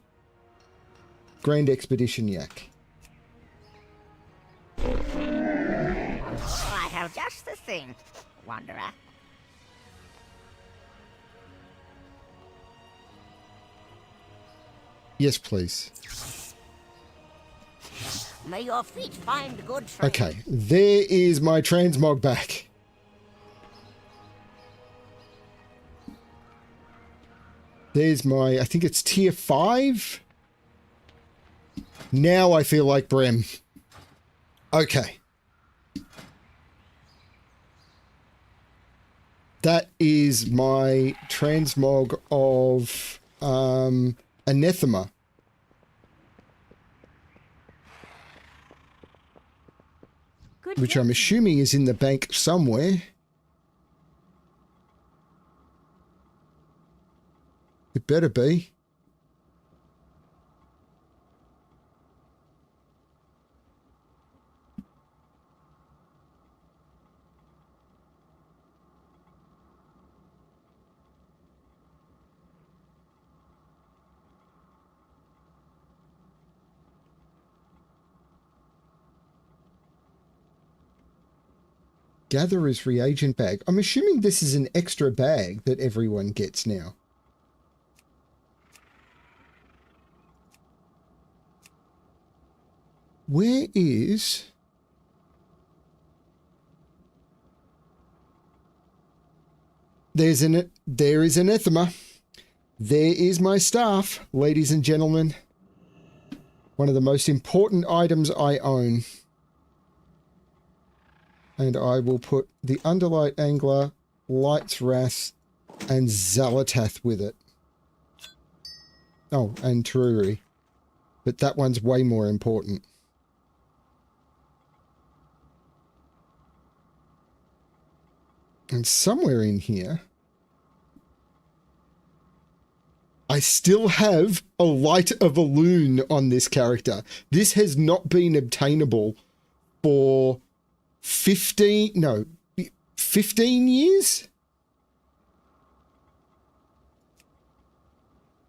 Grand Expedition Yak. I have just the thing, Wanderer. Yes, please. May your feet find good trail. Okay, there is my transmog back. There's my, I think it's tier 5. Now I feel like Brem. Okay. That is my transmog of Anathema. Good Which hit. I'm assuming is in the bank somewhere. It better be. Gatherer's reagent bag. I'm assuming this is an extra bag that everyone gets now. Where is... there is anathema. There is my staff, ladies and gentlemen. One of the most important items I own. And I will put the Underlight Angler, Light's Wrath, and Zalatath with it. Oh, and Teruri. But that one's way more important. And somewhere in here, I still have a Light of a Loon on this character. This has not been obtainable for 15 years?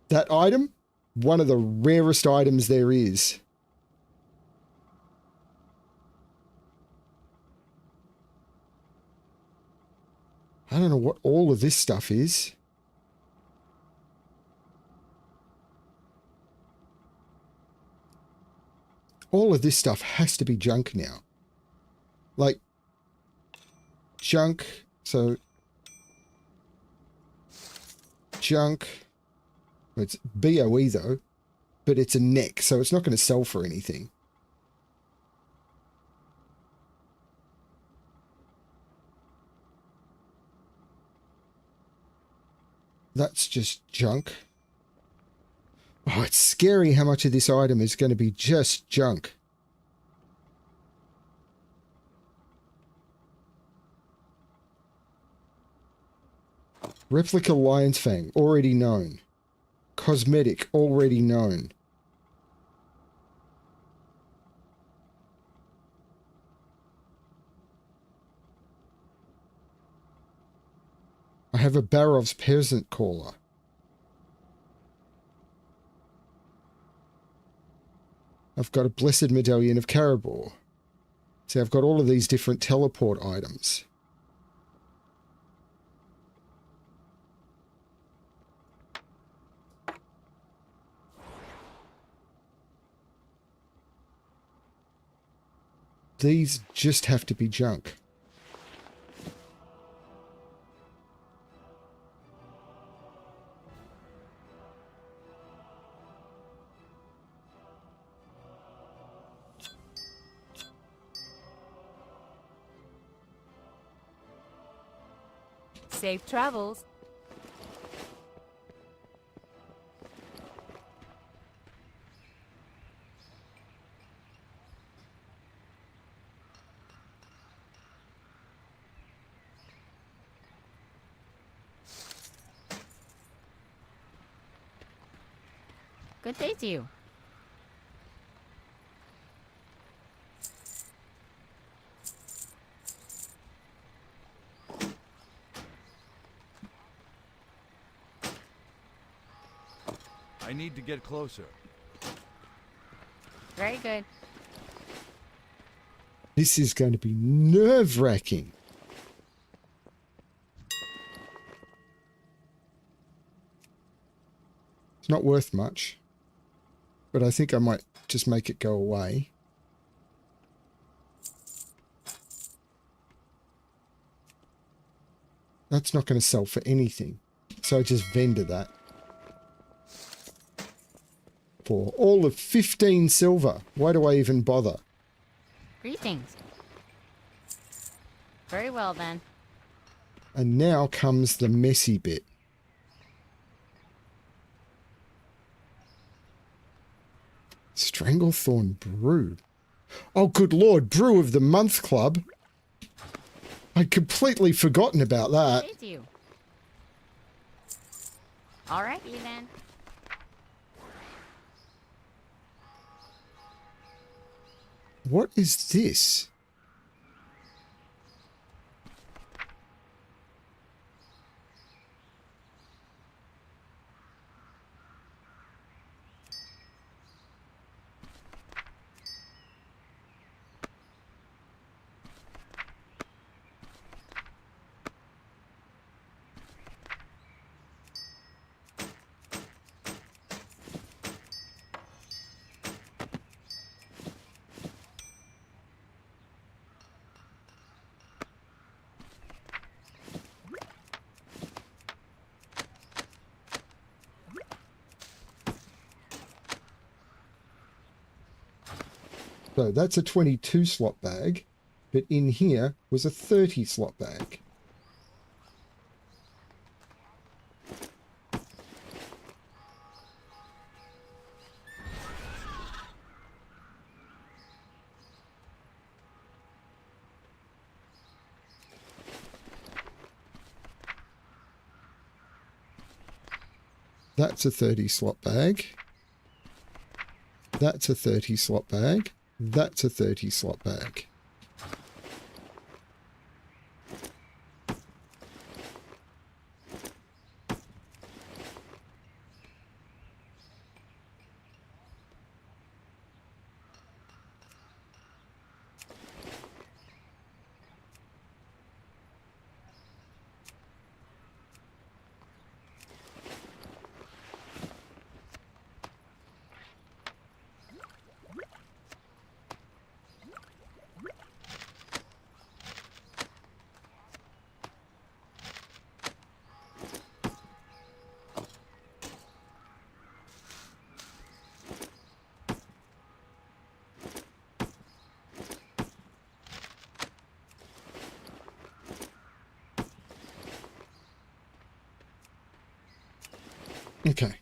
That item, one of the rarest items there is. I don't know what all of this stuff is. All of this stuff has to be junk now. Like, junk, so, junk, it's BOE though, but it's a neck, so it's not going to sell for anything. That's just junk. Oh, it's scary how much of this item is going to be just junk. Replica Lion's Fang, already known. Cosmetic, already known. I have a Barov's Peasant Caller. I've got a Blessed Medallion of Caribou. See, I've got all of these different teleport items. These just have to be junk. Safe travels. Good day to you. I need to get closer. Very good. This is going to be nerve-wracking. It's not worth much, but I think I might just make it go away. That's not going to sell for anything. So I just vendor that. For all of 15 silver. Why do I even bother? Greetings. Very well then. And now comes the messy bit. Stranglethorn Brew. Oh, good lord, Brew of the Month Club. I'd completely forgotten about that. It is you. Alrighty then. What is this? So that's a 22 slot bag, but in here was a 30 slot bag. That's a 30 slot bag. That's a 30 slot bag. That's a 30 slot bag. Okay.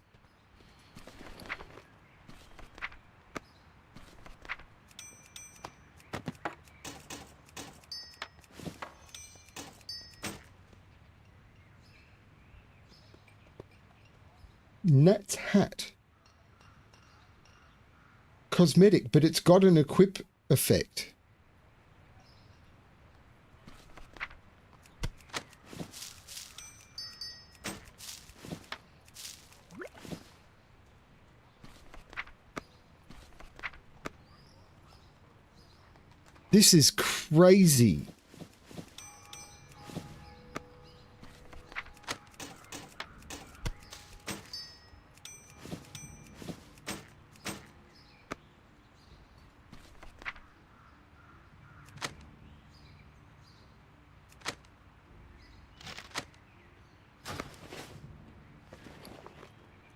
Nat's hat. Cosmetic, but it's got an equip effect. This is crazy.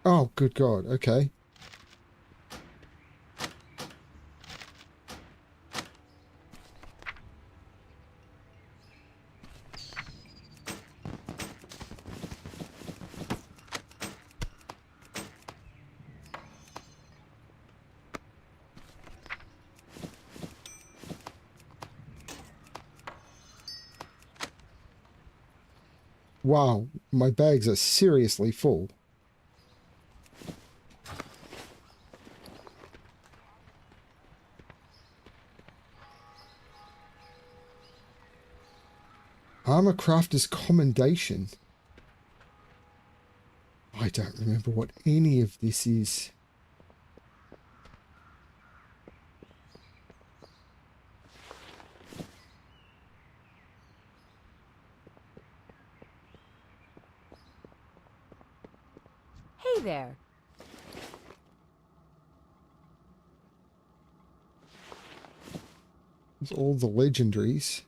Oh, good God. Okay. Wow, my bags are seriously full. Armor Crafter's Commendation. I don't remember what any of this is. Hey there. It's all the legendaries.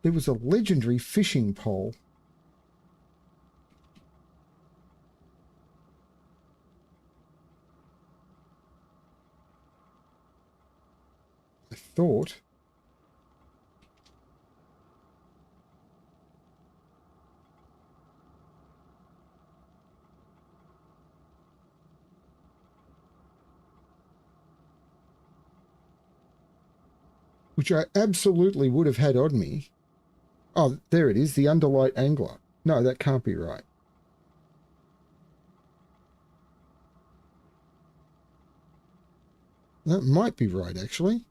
There was a legendary fishing pole. I thought. Which I absolutely would have had on me. Oh, there it is, the underlight angler. No, that can't be right. That might be right, actually.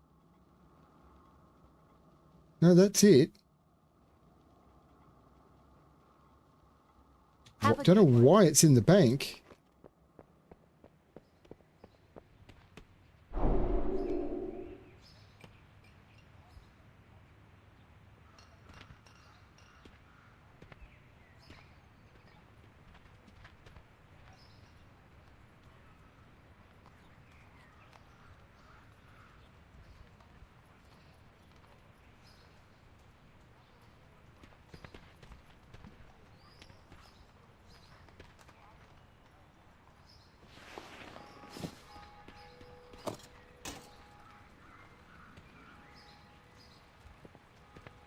No, that's it. Don't know why it's in the bank.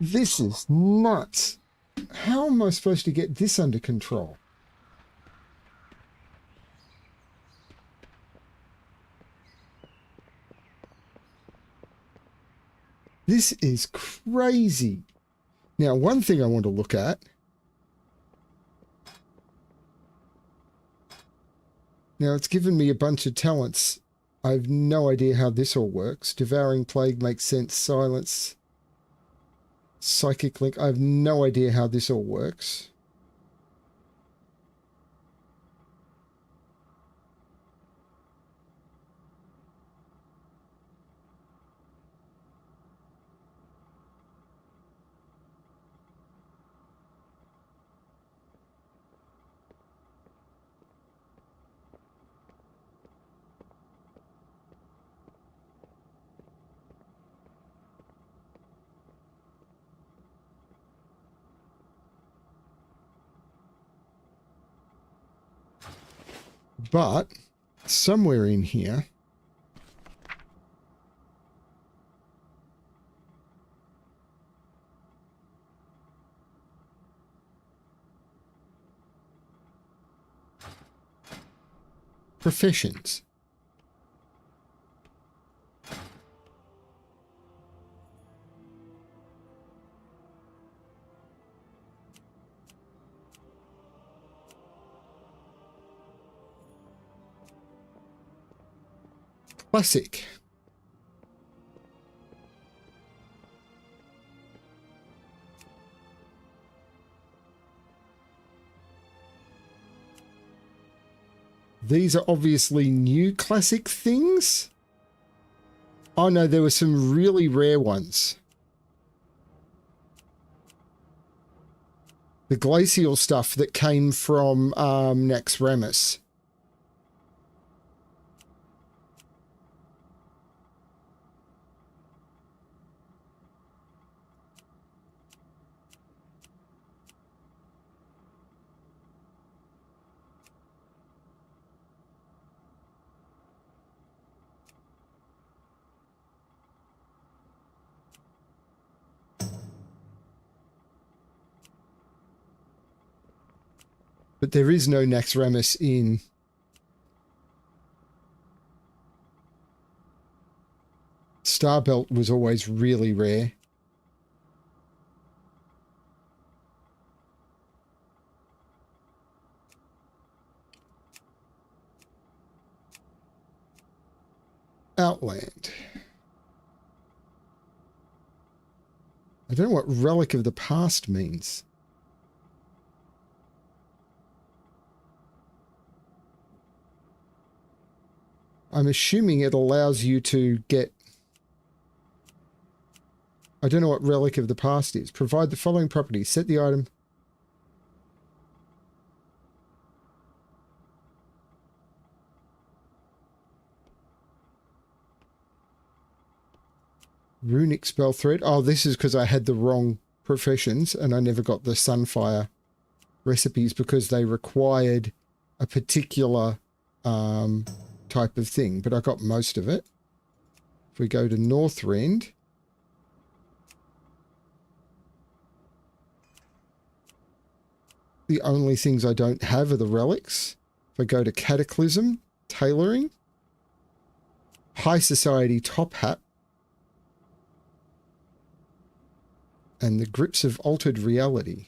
This is nuts. How am I supposed to get this under control? This is crazy. Now, one thing I want to look at. Now, it's given me a bunch of talents. I have no idea how this all works. Devouring Plague makes sense. Silence. Psychic Link. I have no idea how this all works. But somewhere in here, professions. Classic. These are obviously new classic things. Oh no, there were some really rare ones. The glacial stuff that came from Naxxramas. But there is no Naxxramas in Starbelt. Was always really rare. Outland. I don't know what Relic of the Past means. I'm assuming it allows you to get... I don't know what Relic of the Past is. Provide the following properties. Set the item... Runic spell thread. Oh, this is because I had the wrong professions, and I never got the Sunfire recipes because they required a particular type of thing, but I got most of it. If we go to Northrend, the only things I don't have are the relics. If I go to Cataclysm, tailoring, High Society top hat, and the grips of altered reality.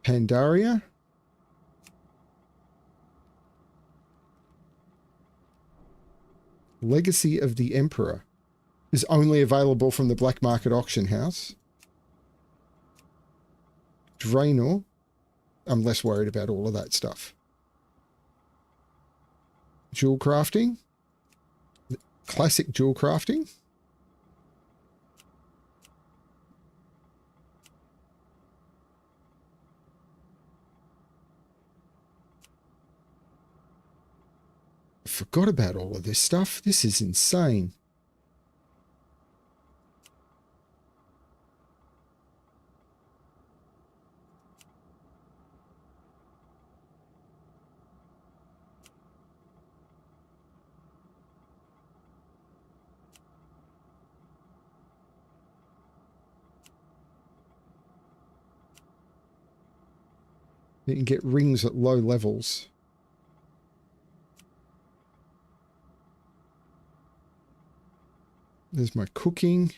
Pandaria. Legacy of the Emperor is only available from the Black Market Auction House. Draenor. I'm less worried about all of that stuff. Jewel crafting. Classic jewel crafting. I forgot about all of this stuff. This is insane. You can get rings at low levels. There's my cooking.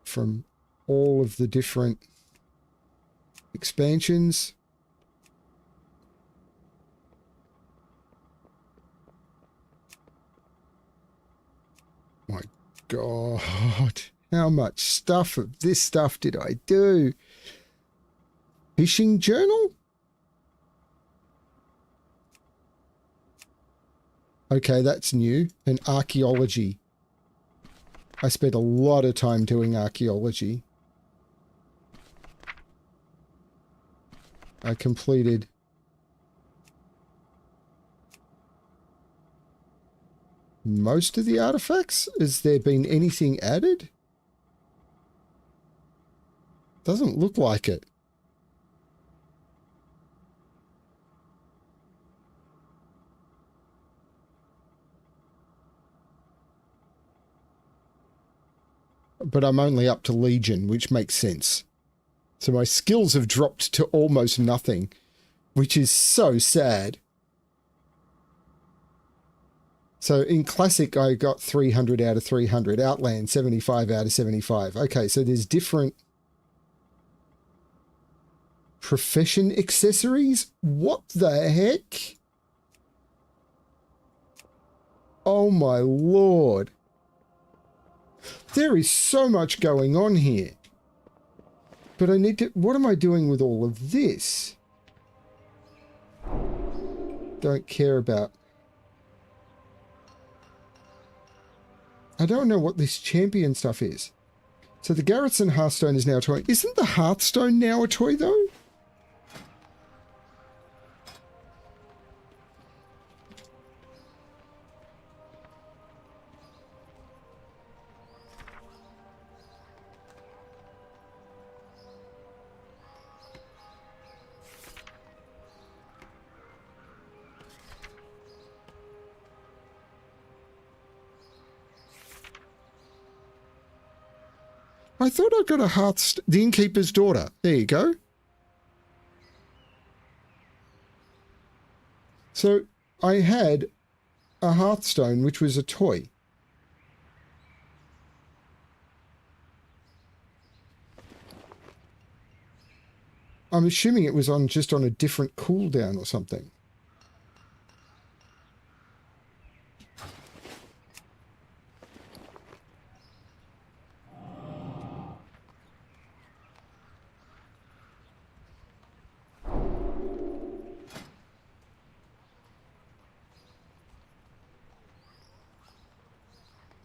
From all of the different expansions. My God, how much stuff of this stuff did I do? Fishing journal? Okay, that's new. And archaeology. I spent a lot of time doing archaeology. I completed most of the artifacts. Has there been anything added? Doesn't look like it. But I'm only up to Legion, which makes sense. So my skills have dropped to almost nothing, which is so sad. So in Classic, I got 300 out of 300. Outland, 75 out of 75. Okay, so there's different profession accessories? What the heck? Oh my lord. There is so much going on here. But I need to... What am I doing with all of this? Don't care about... I don't know what this champion stuff is. So the Garretson Hearthstone is now a toy. Isn't the Hearthstone now a toy, though? I thought I got a Hearthstone, the Innkeeper's Daughter. There you go. So I had a Hearthstone, which was a toy. I'm assuming it was on just on a different cooldown or something.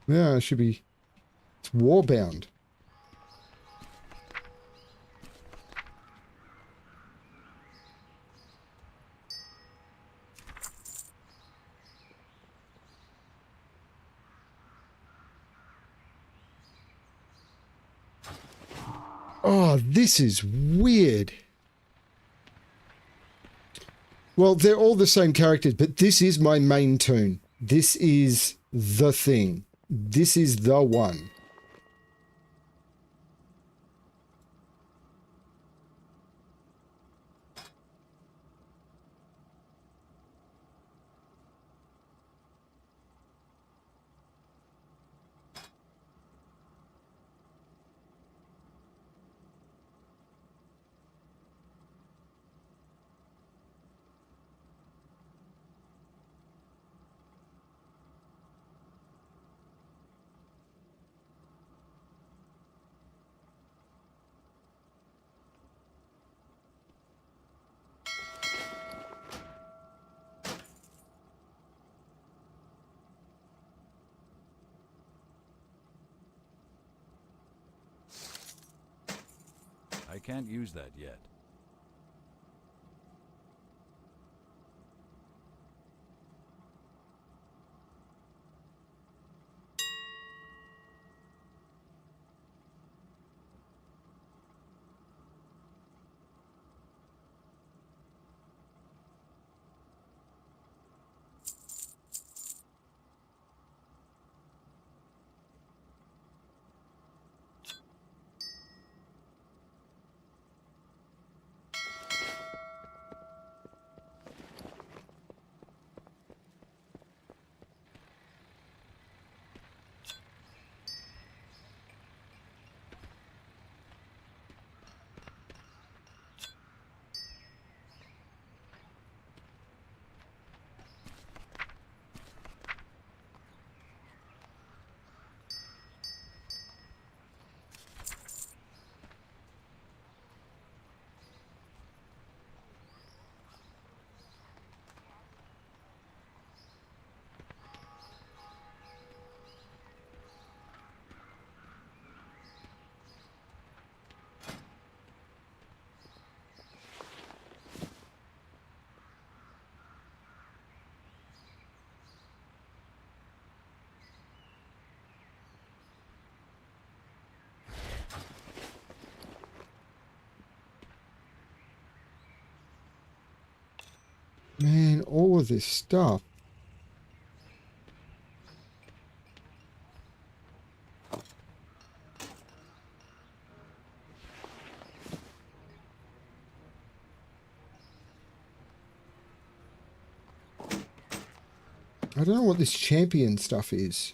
Yeah, it should be... It's Warbound. Oh, this is weird. Well, they're all the same characters, but this is my main tune. This is the thing. This is the one. I can't use that yet. Man, all of this stuff. I don't know what this champion stuff is.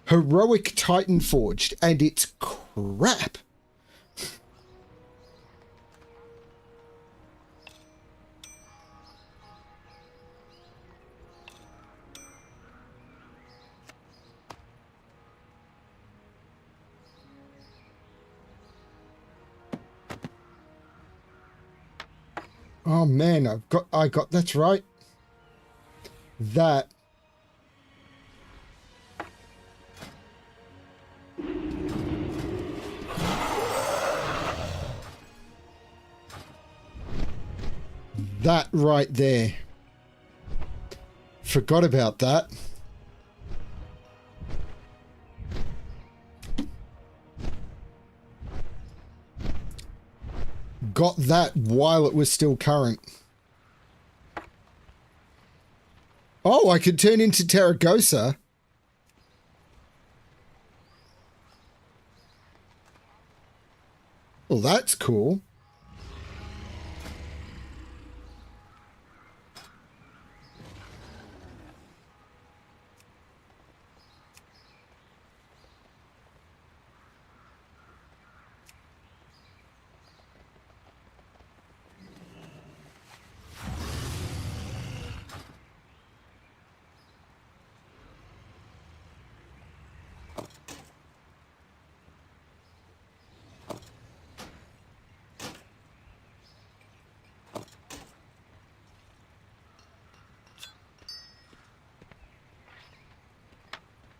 Heroic Titan Forged, and it's crap. Oh man, I got that's right. That right there. Forgot about that. Got that while it was still current. Oh, I could turn into Terragosa. Well, that's cool.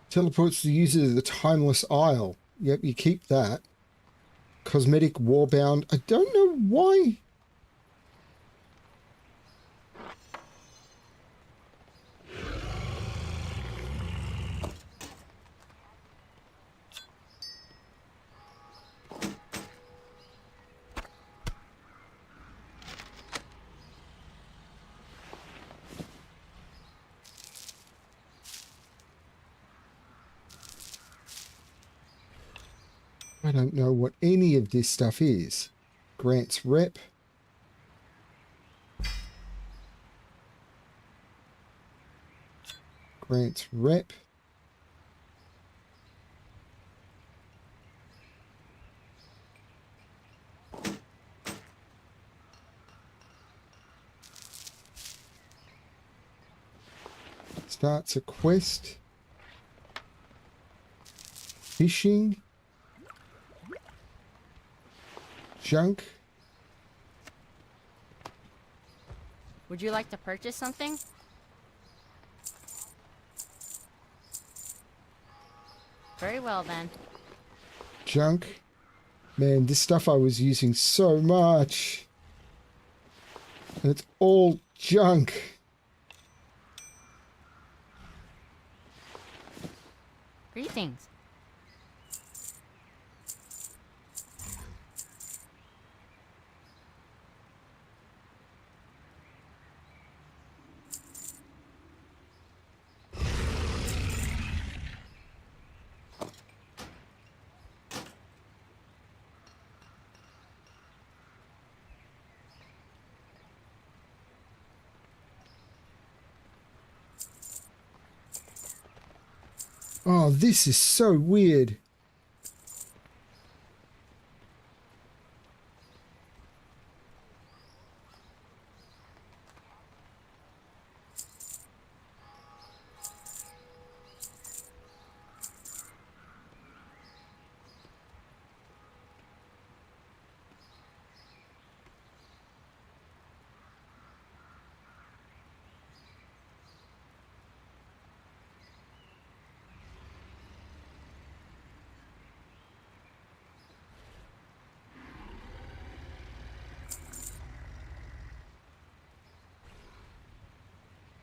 Teleports the user to the Timeless Isle. Yep, you keep that. Cosmetic Warbound. I don't know why. I don't know what any of this stuff is. Grants rep. Grants rep. Starts a quest. Fishing. Junk. Would you like to purchase something? Very well then. Junk. Man, this stuff I was using so much. And it's all junk. Greetings. Oh, this is so weird.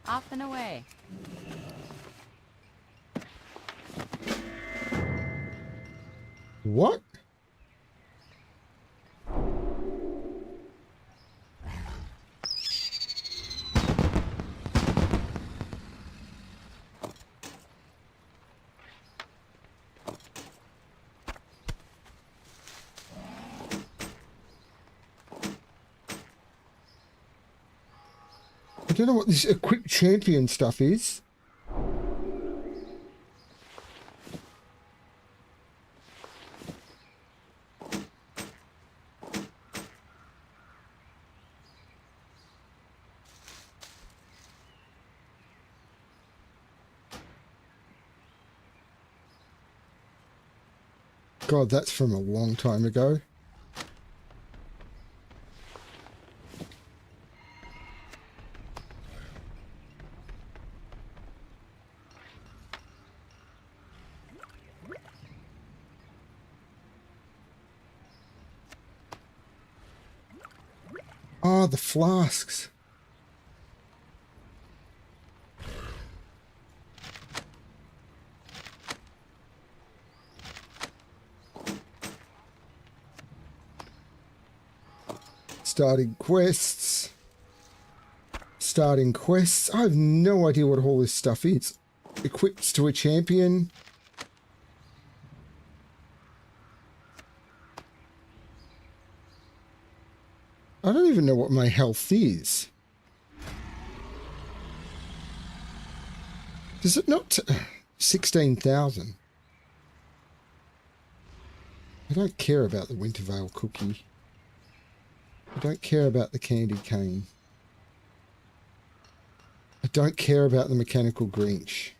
Off and away. What? I don't know what this equip champion stuff is. God, that's from a long time ago. Ah, the flasks. Starting quests. Starting quests. I have no idea what all this stuff is. Equips to a champion. I don't even know what my health is. Does it not? 16,000. I don't care about the Wintervale cookie. I don't care about the candy cane. I don't care about the mechanical Grinch.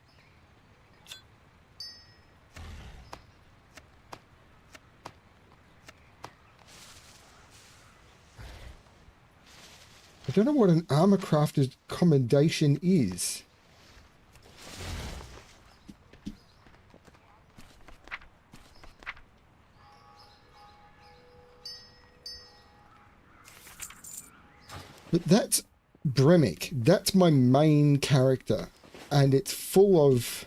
I don't know what an armor crafted commendation is. But that's Bremick. That's my main character. And it's full of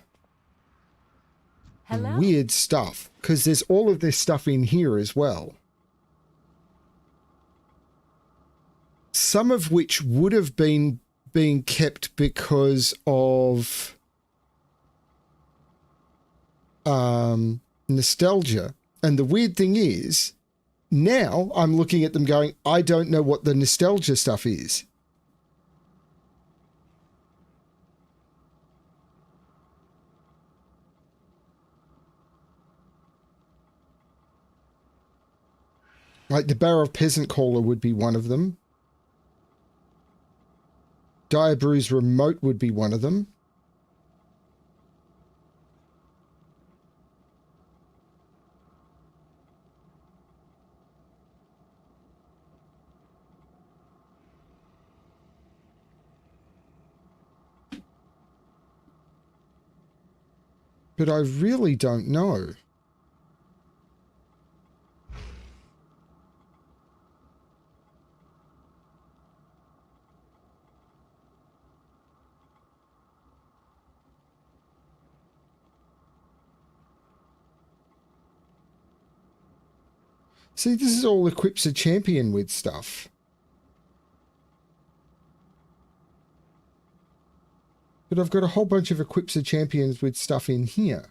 Hello? weird stuff. Because there's all of this stuff in here as well. Some of which would have been being kept because of nostalgia. And the weird thing is, now I'm looking at them going, I don't know what the nostalgia stuff is. Like the Barrow of Peasant Caller would be one of them. Diabrew's Remote would be one of them. But I really don't know. See, this is all equips a champion with stuff. But I've got a whole bunch of equips a champions with stuff in here.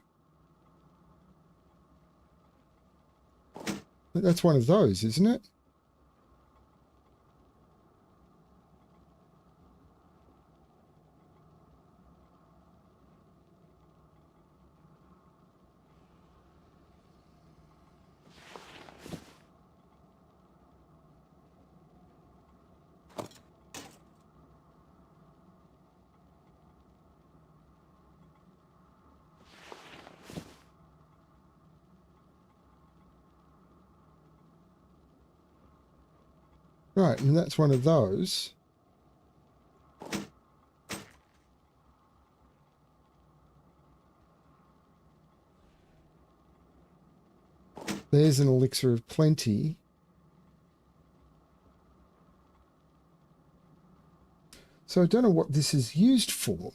But that's one of those, isn't it? Right, and that's one of those. There's an elixir of plenty. So I don't know what this is used for.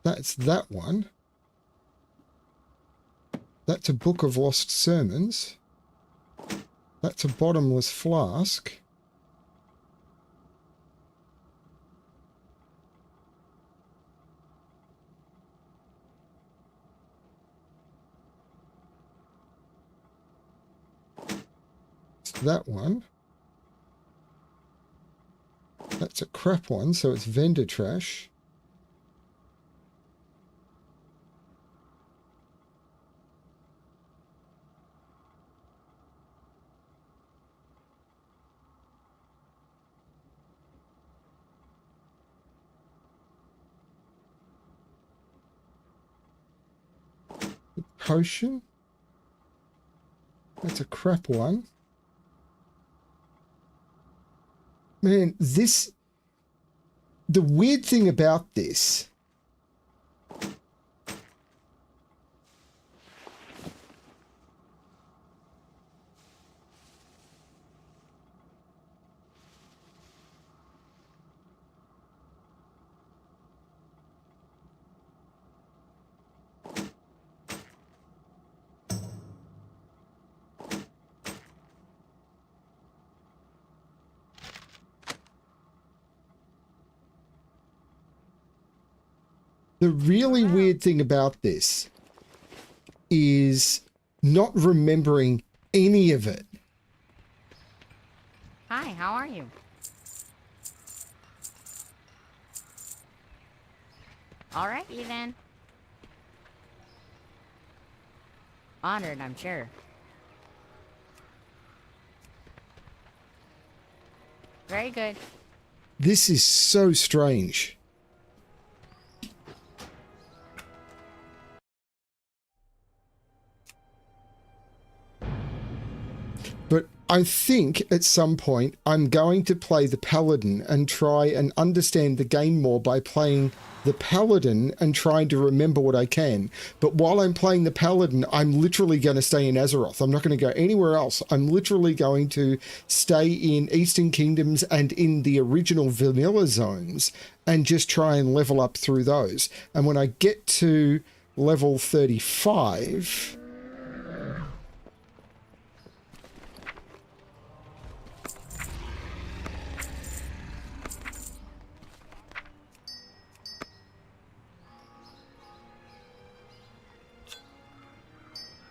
That's that one. That's a Book of Lost Sermons. That's a bottomless flask. It's that one. That's a crap one, so it's vendor trash. Potion. That's a crap one. Man, this... The weird thing about this... The really weird thing about this is not remembering any of it. Hi, how are you? Alrighty then. Honored, I'm sure. Very good. This is so strange. But I think at some point I'm going to play the Paladin and try and understand the game more by playing the Paladin and trying to remember what I can. But while I'm playing the Paladin, I'm literally going to stay in Azeroth. I'm not going to go anywhere else. I'm literally going to stay in Eastern Kingdoms and in the original vanilla zones and just try and level up through those. And when I get to level 35...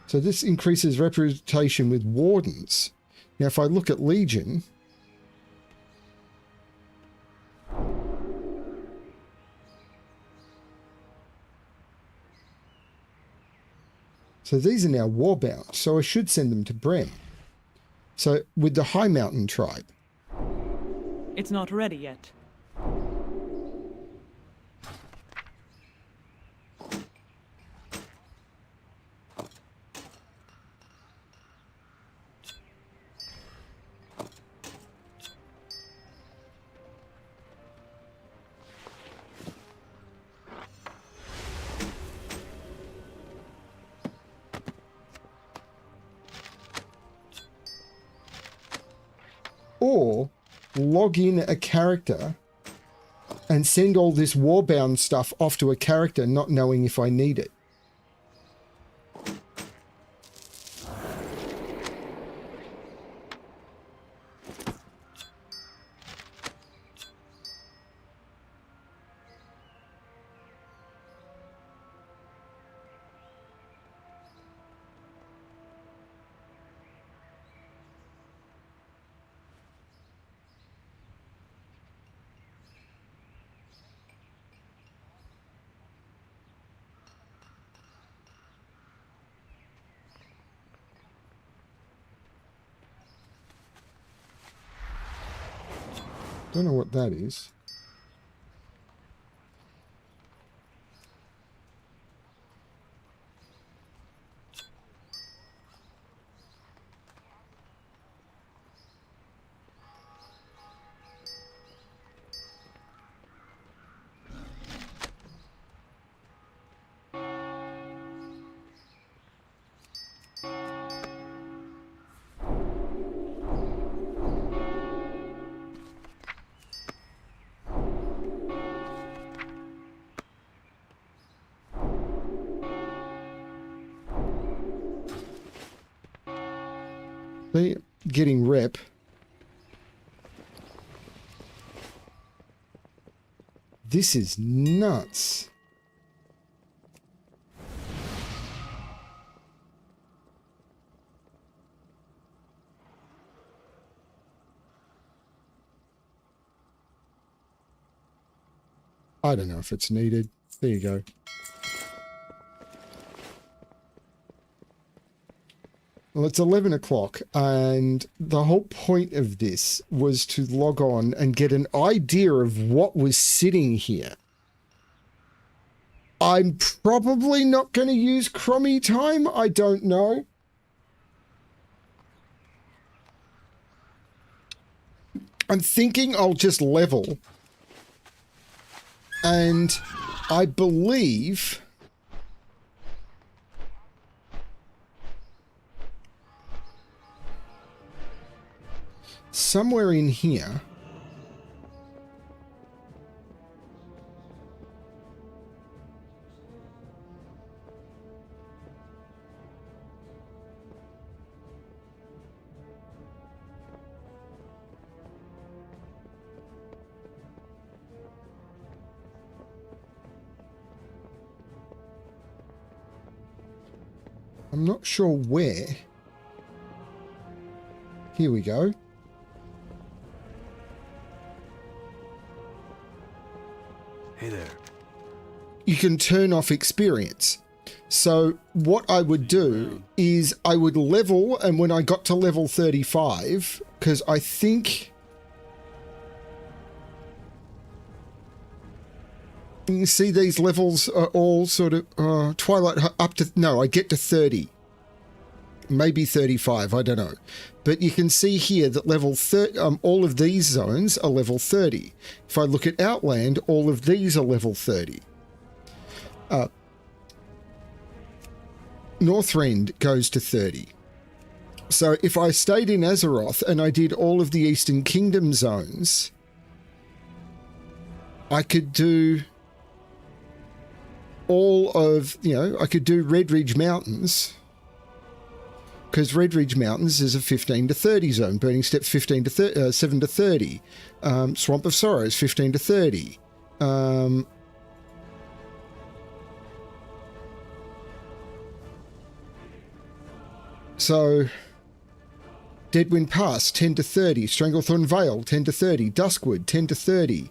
So this increases reputation with wardens. Now, if I look at Legion, so these are now warbound, so I should send them to Brem. So with the High Mountain tribe. It's not ready yet. Or log in a character and send all this warbound stuff off to a character not knowing if I need it. Don't know what that is. They're getting rep. This is nuts. I don't know if it's needed. There you go. Well, it's 11 o'clock, and the whole point of this was to log on and get an idea of what was sitting here. I'm probably not going to use Crommy time. I don't know. I'm thinking I'll just level. And I believe... somewhere in here, I'm not sure where. Here we go. Hey there. You can turn off experience. So what I would do is I would level, and when I got to level 35, because I think... you see these levels are all sort of Twilight up to... no, I get to 30. Maybe 35, I don't know. But you can see here that level 30, all of these zones are level 30. If I look at Outland, all of these are level 30. Northrend goes to 30. So if I stayed in Azeroth and I did all of the Eastern Kingdom zones, I could do all of, you know, I could do Red Ridge Mountains, because Red Ridge Mountains is a 15 to 30 zone. Burning Steppe 7 to 30. Swamp of Sorrows 15 to 30. So, Deadwind Pass, 10 to 30. Stranglethorn Vale, 10 to 30. Duskwood, 10 to 30.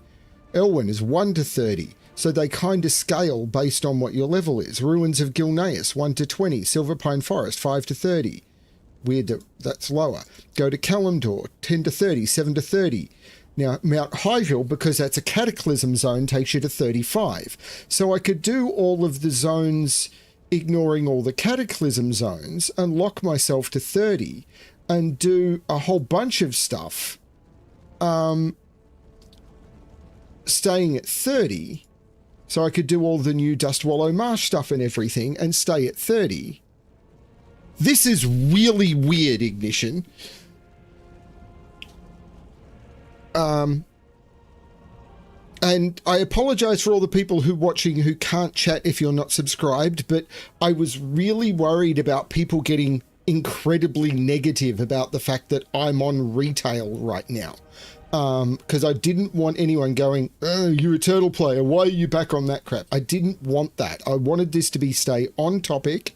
Elwyn is 1 to 30. So they kind of scale based on what your level is. Ruins of Gilneas, 1 to 20. Silverpine Forest, 5 to 30. Weird that that's lower. Go to Kalimdor, 10 to 30, 7 to 30. Now, Mount Highville, because that's a cataclysm zone, takes you to 35. So I could do all of the zones, ignoring all the cataclysm zones, and lock myself to 30, and do a whole bunch of stuff, staying at 30. So I could do all the new Dustwallow Marsh stuff and everything, and stay at 30. This is really weird, Ignition. And I apologize for all the people who watching who can't chat if you're not subscribed, but I was really worried about people getting incredibly negative about the fact that I'm on retail right now. Because I didn't want anyone going, oh, you're a turtle player, why are you back on that crap? I didn't want that. I wanted this to be stay on topic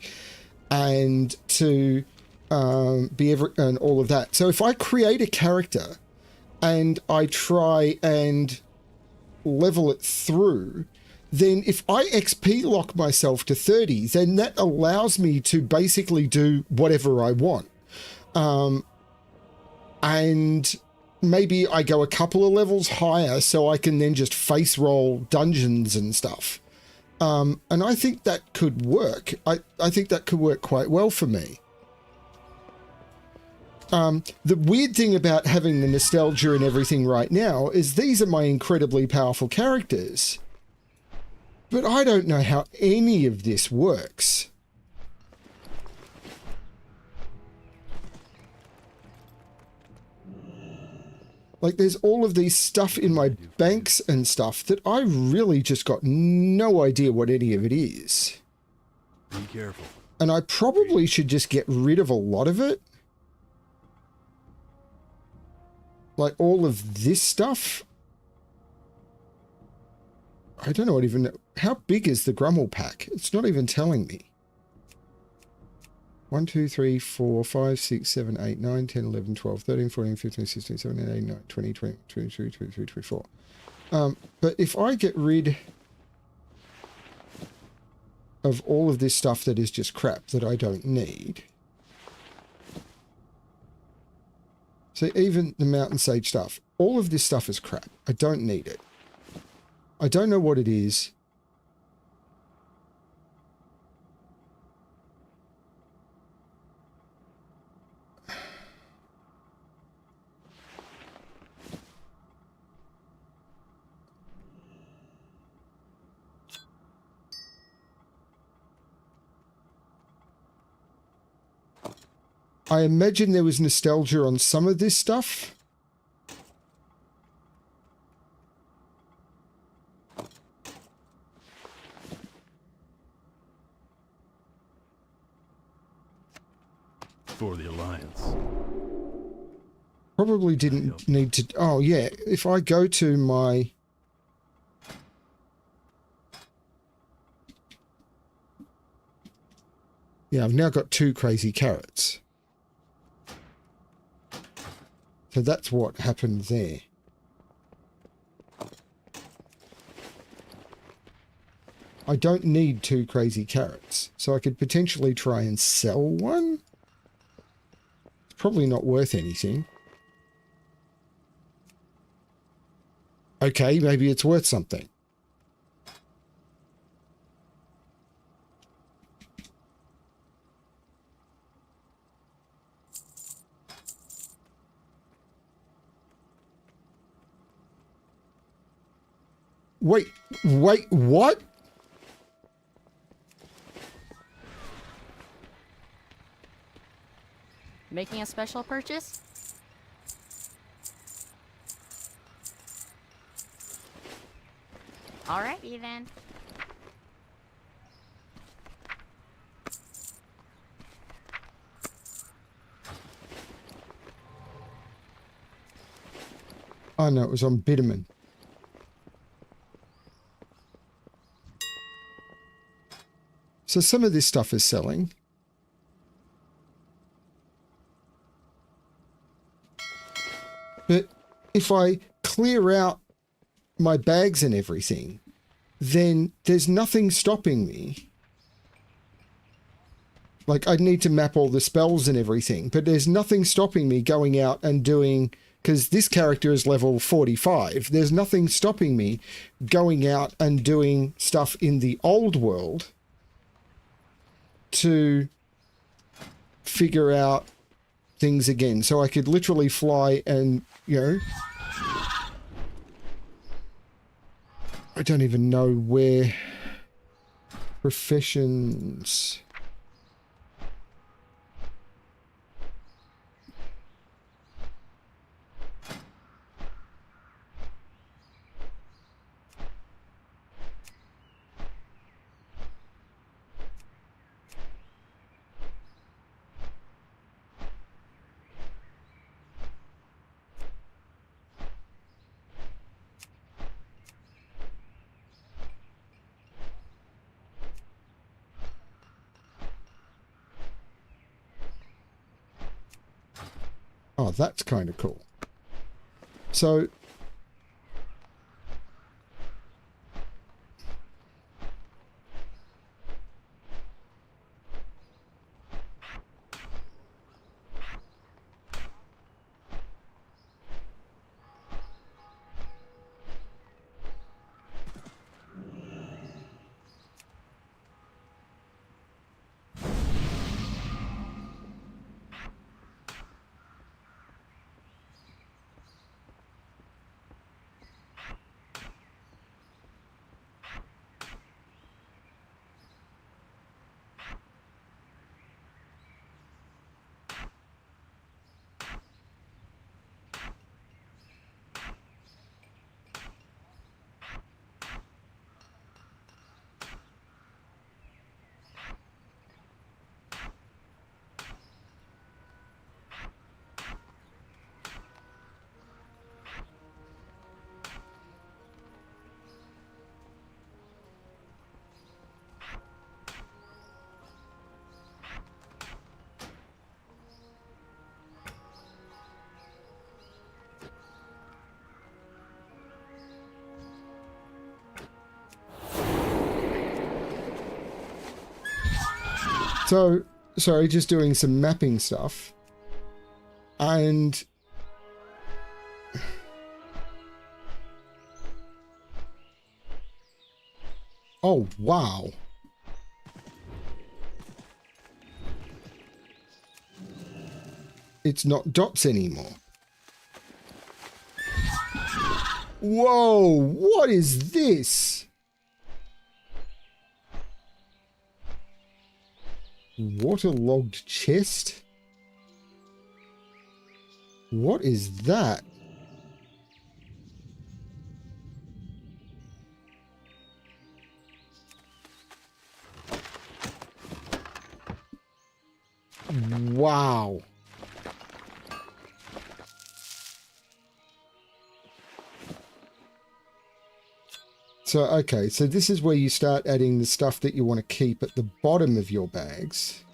and to and all of that. So if I create a character and I try and level it through, then if I XP lock myself to 30, then that allows me to basically do whatever I want. And maybe I go a couple of levels higher so I can then just face roll dungeons and stuff. And I think that could work. I think that could work quite well for me. The weird thing about having the nostalgia and everything right now is these are my incredibly powerful characters. But I don't know how any of this works. Like, there's all of these stuff in my banks and stuff that I really just got no idea what any of it is. Be careful. And I probably should just get rid of a lot of it. Like, all of this stuff. I don't know what even... How big is the Grummel pack? It's not even telling me. 1, 2, 3, 4, 5, 6, 7, 8, 9, 10, 11, 12, 13, 14, 15, 16, 17, 18, 19, 20, 20, 22, 23, 24. But if I get rid of all of this stuff that is just crap that I don't need... So even the Mountain Sage stuff, all of this stuff is crap. I don't need it. I don't know what it is. I imagine there was nostalgia on some of this stuff. For the Alliance. Probably didn't need to... Oh, yeah. If I go to my... Yeah, I've now got 2 crazy carrots. So that's what happened there. I don't need 2 crazy carrots, so I could potentially try and sell one. It's probably not worth anything. Okay, maybe it's worth something. Wait, what? Making a special purchase? Alrighty then. Oh no, it was on Bitterman. So some of this stuff is selling. if I clear out my bags and everything, then there's nothing stopping me. Like, I'd need to map all the spells and everything, but there's nothing stopping me going out and doing, because this character is level 45, there's nothing stopping me going out and doing stuff in the old world to figure out things again. So I could literally fly and, you know, I don't even know where professions. Oh, that's kind of cool. So sorry, just doing some mapping stuff. And oh, wow. It's not dots anymore. Whoa, what is this? Waterlogged chest? What is that? Wow. So, okay, so this is where you start adding the stuff that you want to keep at the bottom of your bags.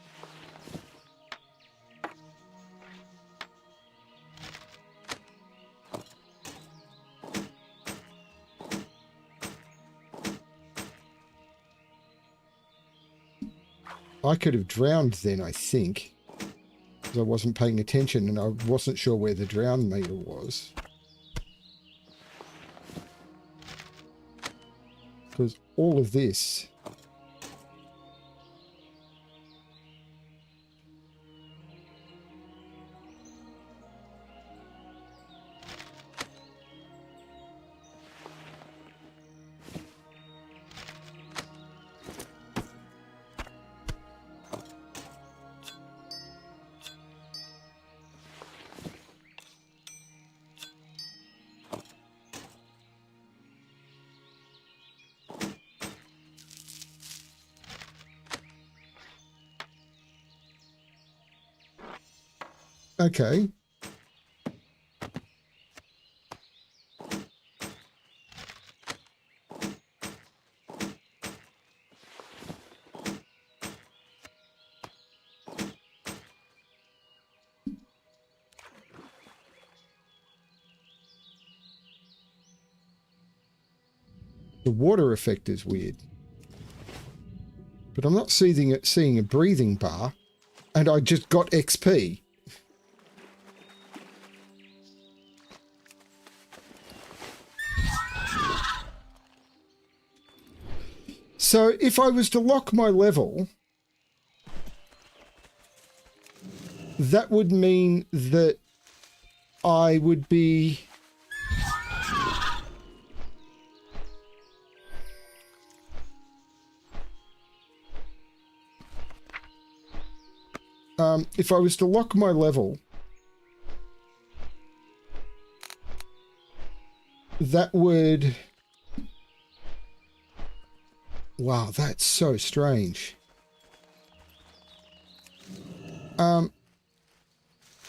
I could have drowned then, I think, because I wasn't paying attention and I wasn't sure where the drown meter was. Because all of this... Okay. The water effect is weird. But I'm not seeing a breathing bar, and I just got XP. So if I was to lock my level, that would mean that I would be... if I was to lock my level, that would... Wow, that's so strange.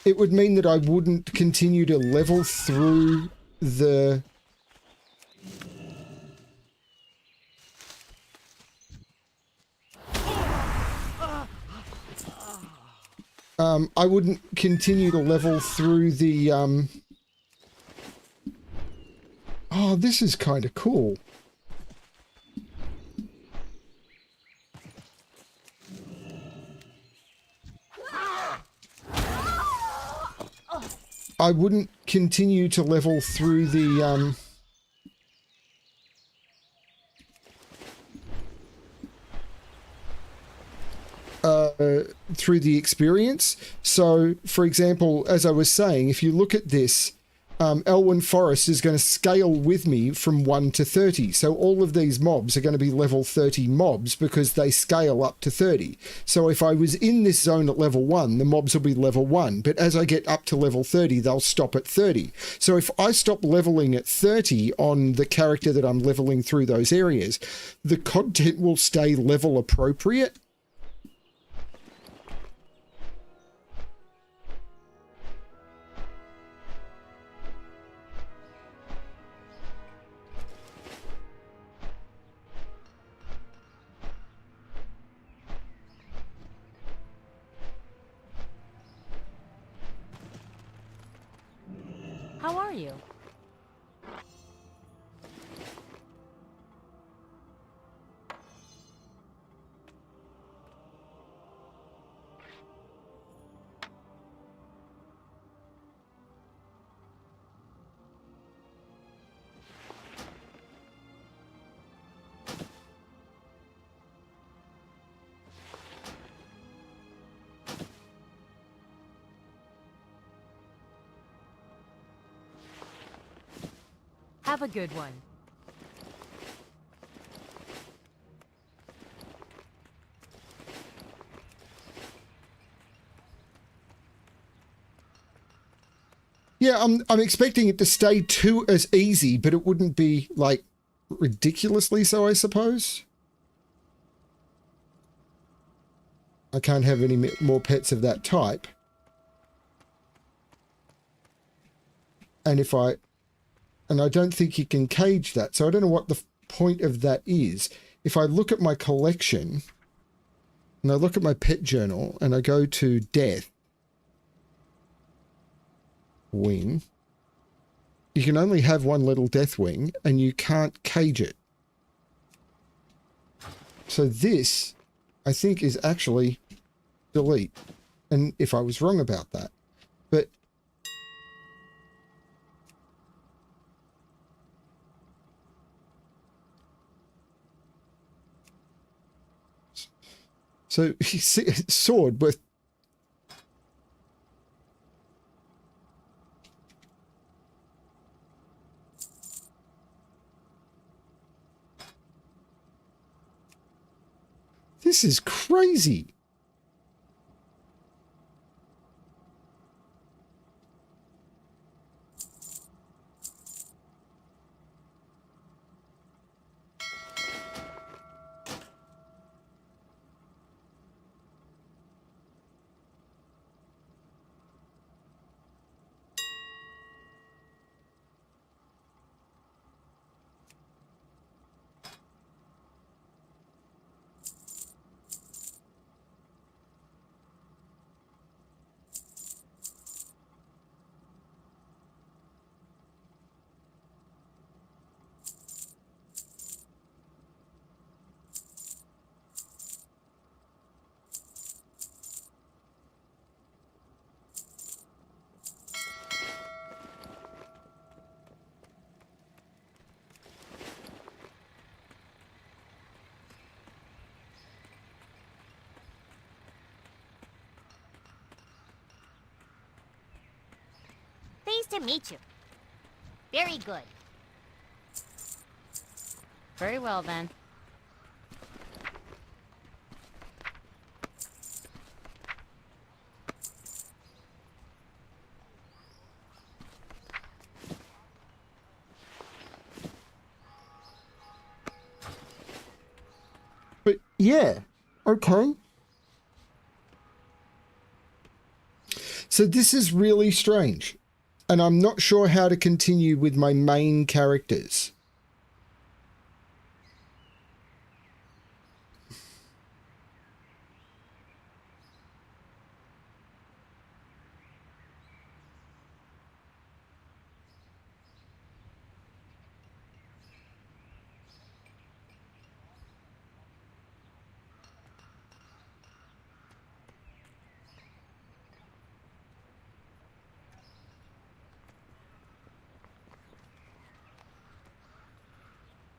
It would mean that I wouldn't continue to level through the... I wouldn't continue to level through the... Oh, this is kind of cool. I wouldn't continue to level through the, through the experience. So, for example, as I was saying, if you look at this, Elwyn Forest is going to scale with me from 1 to 30. So all of these mobs are going to be level 30 mobs because they scale up to 30. So if I was in this zone at level 1, the mobs will be level 1. But as I get up to level 30, they'll stop at 30. So if I stop leveling at 30 on the character that I'm leveling through those areas, the content will stay level appropriate. How are you? Have a good one. Yeah, I'm expecting it to stay as easy, but it wouldn't be, like, ridiculously so, I suppose. I can't have any more pets of that type. And I don't think you can cage that, so I don't know what the point of that is. If I look at my collection, and I look at my pet journal, and I go to death, wing, you can only have one little death wing, and you can't cage it. So this, I think, is actually delete. And if I was wrong about that. But so sword with this is crazy. to meet you. Very good. Very well, then. But yeah, okay. So this is really strange, and I'm not sure how to continue with my main characters.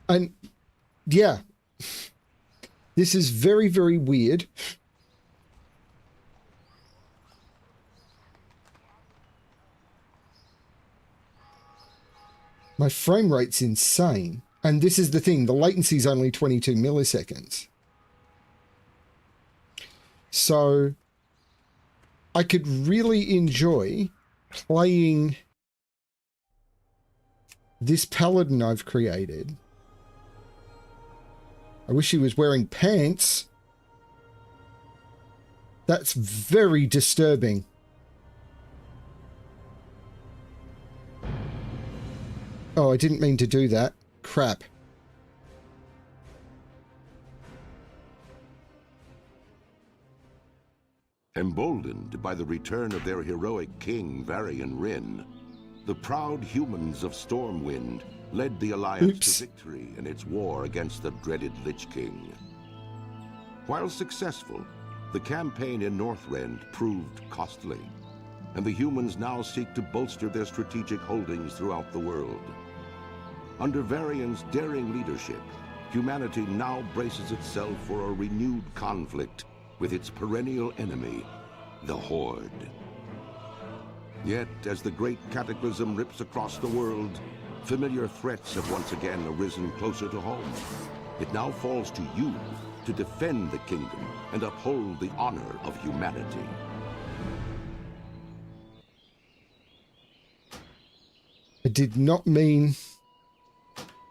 And yeah, this is very, very weird. My frame rate's insane. And this is the thing, the latency is only 22 milliseconds. So I could really enjoy playing this paladin I've created. I wish he was wearing pants. That's very disturbing. Oh, I didn't mean to do that. Crap. Emboldened by the return of their heroic king, Varian Wrynn, the proud humans of Stormwind led the Alliance to victory in its war against the dreaded Lich King. While successful, the campaign in Northrend proved costly, and the humans now seek to bolster their strategic holdings throughout the world. Under Varian's daring leadership, humanity now braces itself for a renewed conflict with its perennial enemy, the Horde. Yet, as the great cataclysm rips across the world, familiar threats have once again arisen closer to home. It now falls to you to defend the kingdom and uphold the honor of humanity. I did not mean...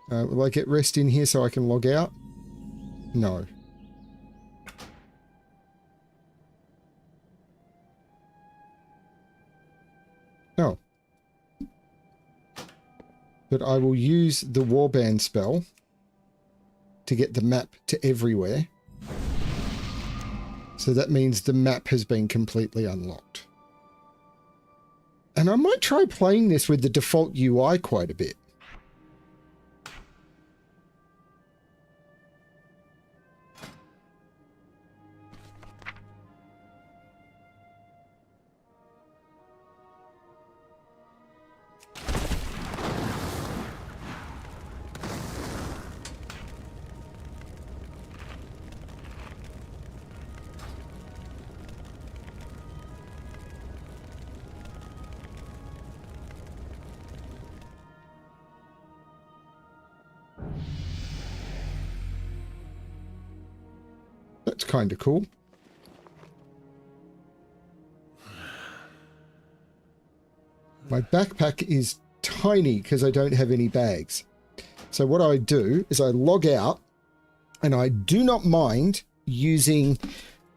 will I get rest in here so I can log out? No. Oh. But I will use the warband spell to get the map to everywhere. So that means the map has been completely unlocked. And I might try playing this with the default UI quite a bit. That's kind of cool. My backpack is tiny because I don't have any bags. So what I do is I log out, and I do not mind using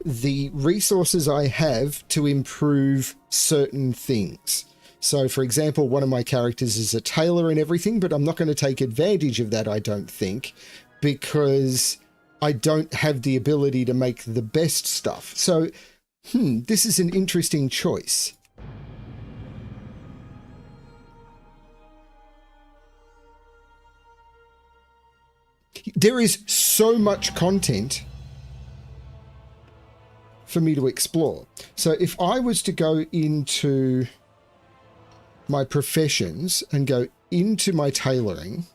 the resources I have to improve certain things. So, for example, one of my characters is a tailor and everything, but I'm not going to take advantage of that, I don't think, because I don't have the ability to make the best stuff. So, this is an interesting choice. There is so much content for me to explore. So if I was to go into my professions and go into my tailoring,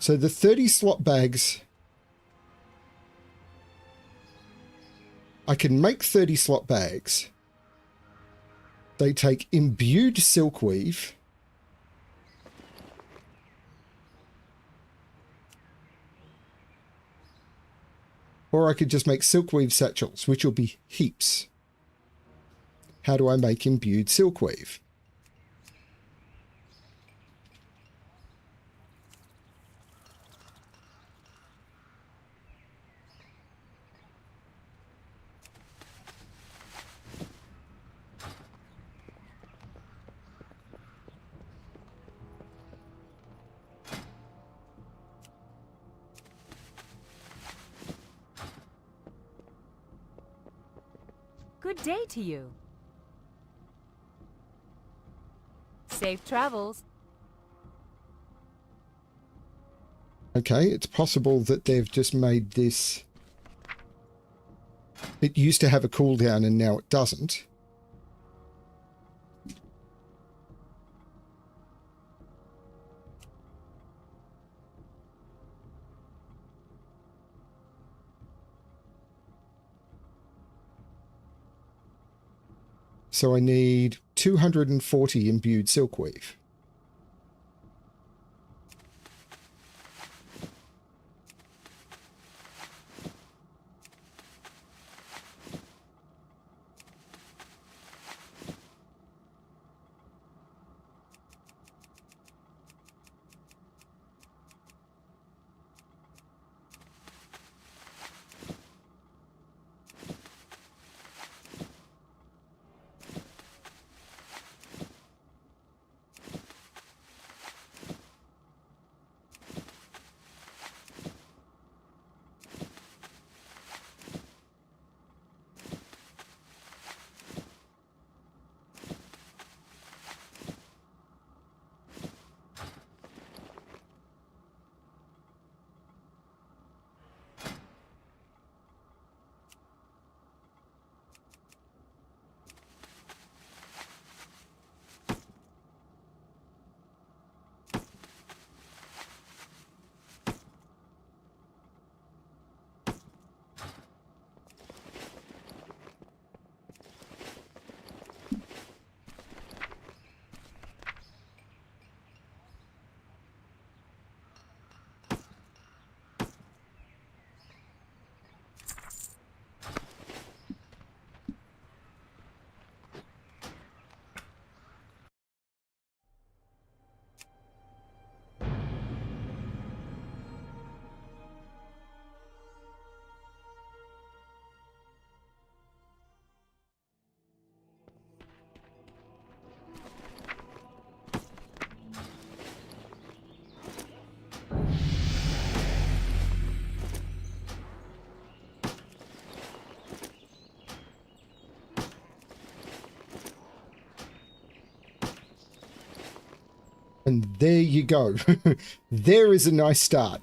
So the 30 slot bags, I can make 30 slot bags. They take imbued silkweave. Or I could just make silkweave satchels, which will be heaps. How do I make imbued silkweave? Good day to you. Safe travels. Okay, it's possible that they've just made this... It used to have a cooldown and now it doesn't. So I need 240 imbued silkweave. And there you go. There is a nice start.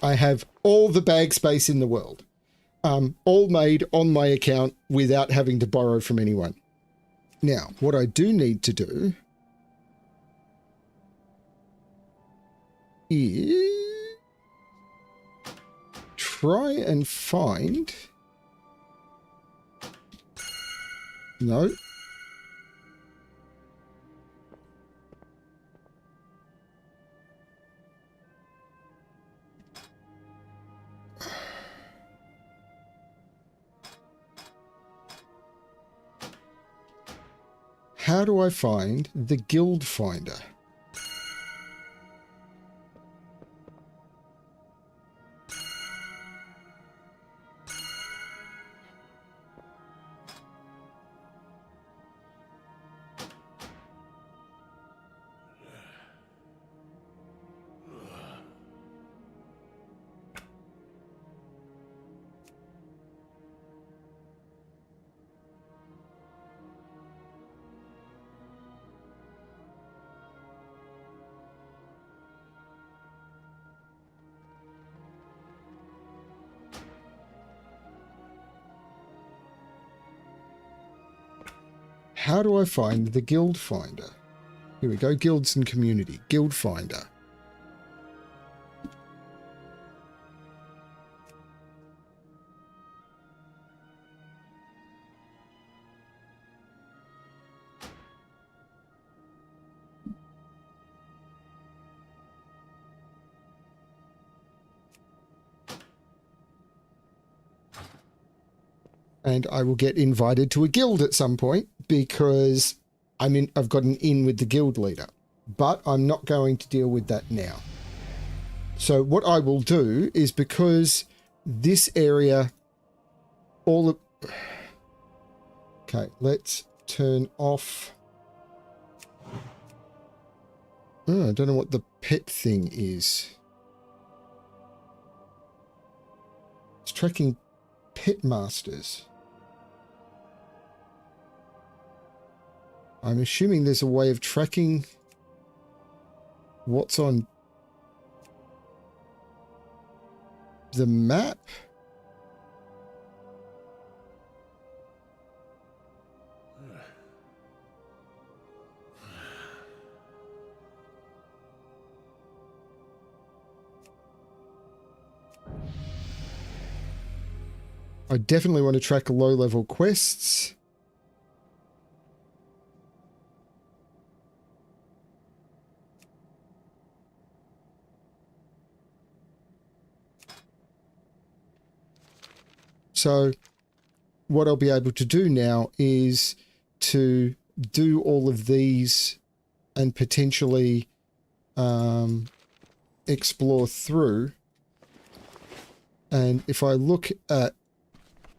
I have all the bag space in the world. All made on my account without having to borrow from anyone. Now, what I do need to do is try and find... No. How do I find the guild finder? How do I find the guild finder? Here we go. Guilds and community. Guild finder. And I will get invited to a guild at some point because I've got an in with the guild leader, but I'm not going to deal with that now. So what I will do is, because this area, okay, let's turn off. Oh, I don't know what the pet thing is. It's tracking pet masters. I'm assuming there's a way of tracking what's on the map. I definitely want to track low-level quests. So what I'll be able to do now is to do all of these and potentially explore through. And if I look at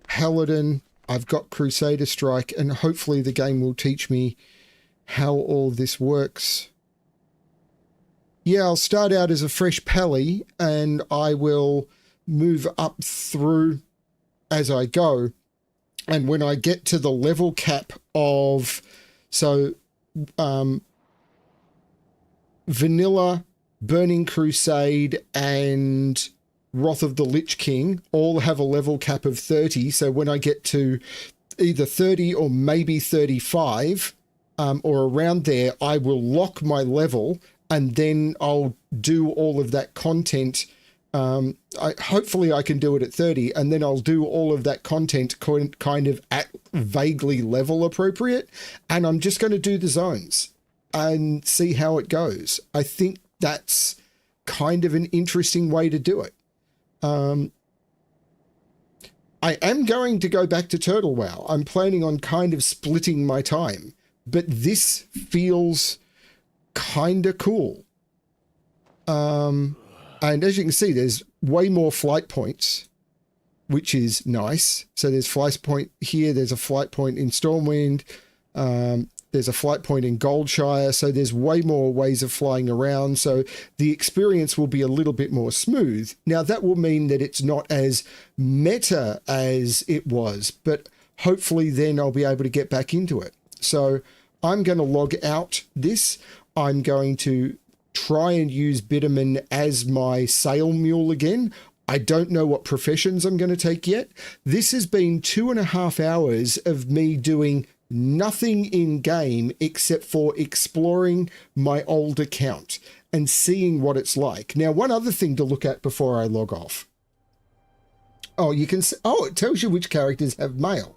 Paladin, I've got Crusader Strike, and hopefully the game will teach me how all this works. Yeah, I'll start out as a fresh Pally and I will move up through as I go. And when I get to the level cap of, Vanilla, Burning Crusade, and Wrath of the Lich King all have a level cap of 30. So when I get to either 30 or maybe 35, or around there, I will lock my and then I'll do all of that content. Hopefully I can do it at 30, and then I'll do all of that content kind of at vaguely level appropriate. And I'm just going to do the zones and see how it goes. I think that's kind of an interesting way to do it. I am going to go back to Turtle WoW. I'm planning on kind of splitting my time, but this feels kind of cool. And as you can see, there's way more flight points, which is nice. So there's flight point here. There's a flight point in Stormwind. There's a flight point in Goldshire. So there's way more ways of flying around. So the experience will be a little bit more smooth. Now, that will mean that it's not as meta as it was, but hopefully then I'll be able to get back into it. So I'm going to log out this. I'm going to try and use Bitterman as my sail mule again. I don't know what professions I'm going to take yet. This has been 2.5 hours of me doing nothing in game except for exploring my old account and seeing what it's like. Now, one other thing to look at before I log off. Oh, you can see, it tells you which characters have mail,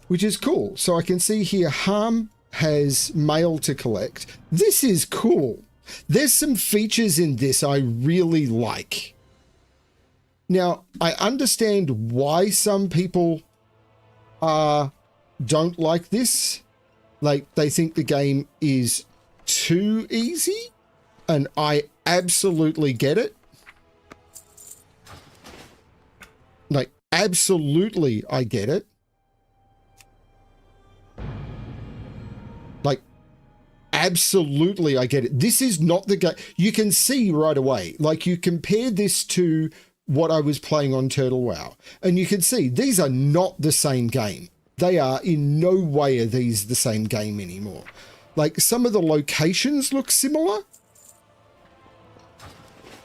which is cool. So I can see here, Harm has mail to collect. This is cool. There's some features in this I really like. Now, I understand why some people don't like this. Like, they think the game is too easy, and I absolutely get it. Like, absolutely I get it. Like, absolutely I get it. This is not the game. You can see right away, like, you compare this to what I was playing on Turtle WoW, and you can see these are not the same game. They are in no way are these the same game anymore. Like, some of the locations look similar,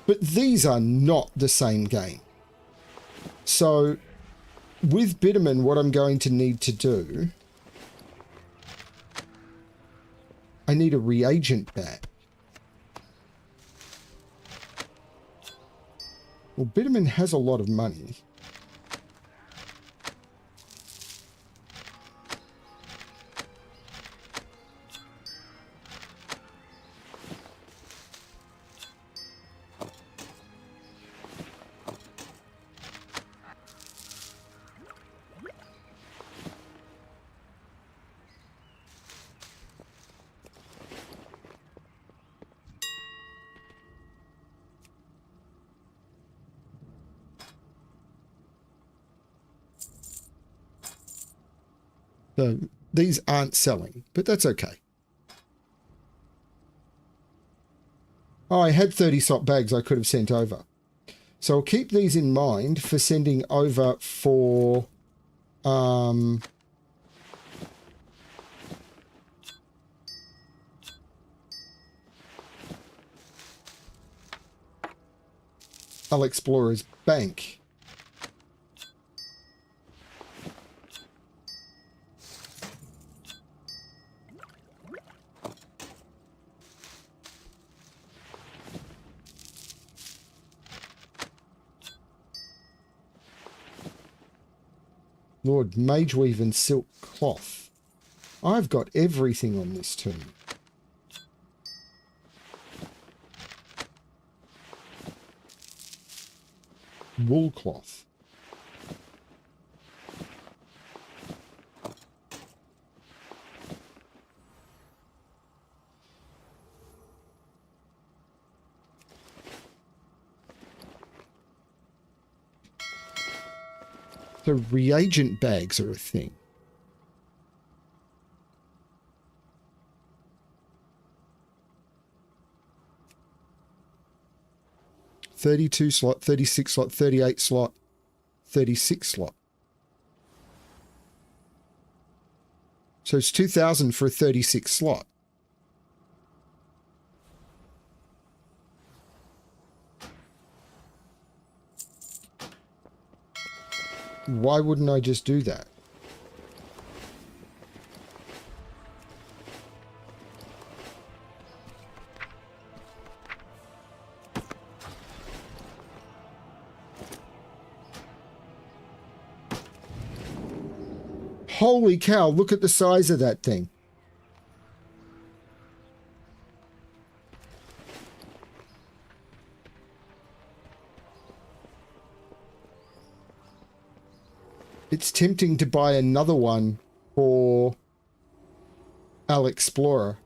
but these are not the same game. So with Bitterman, what I'm going to need to do I need a reagent bag. Well, Bitterman has a lot of money. So these aren't selling, but that's okay. Oh, I had 30 slot bags I could have sent over. So I'll keep these in mind for sending over for I'll Explorer's Bank. Lord, Mageweave and Silk Cloth. I've got everything on this tomb. Wool cloth. So reagent bags are a thing. $32 slot, 36 slot, 38 slot, 36 slot. So it's 2,000 for a 36 slot. Why wouldn't I just do that? Holy cow, look at the size of that thing. It's tempting to buy another one for Al Explorer.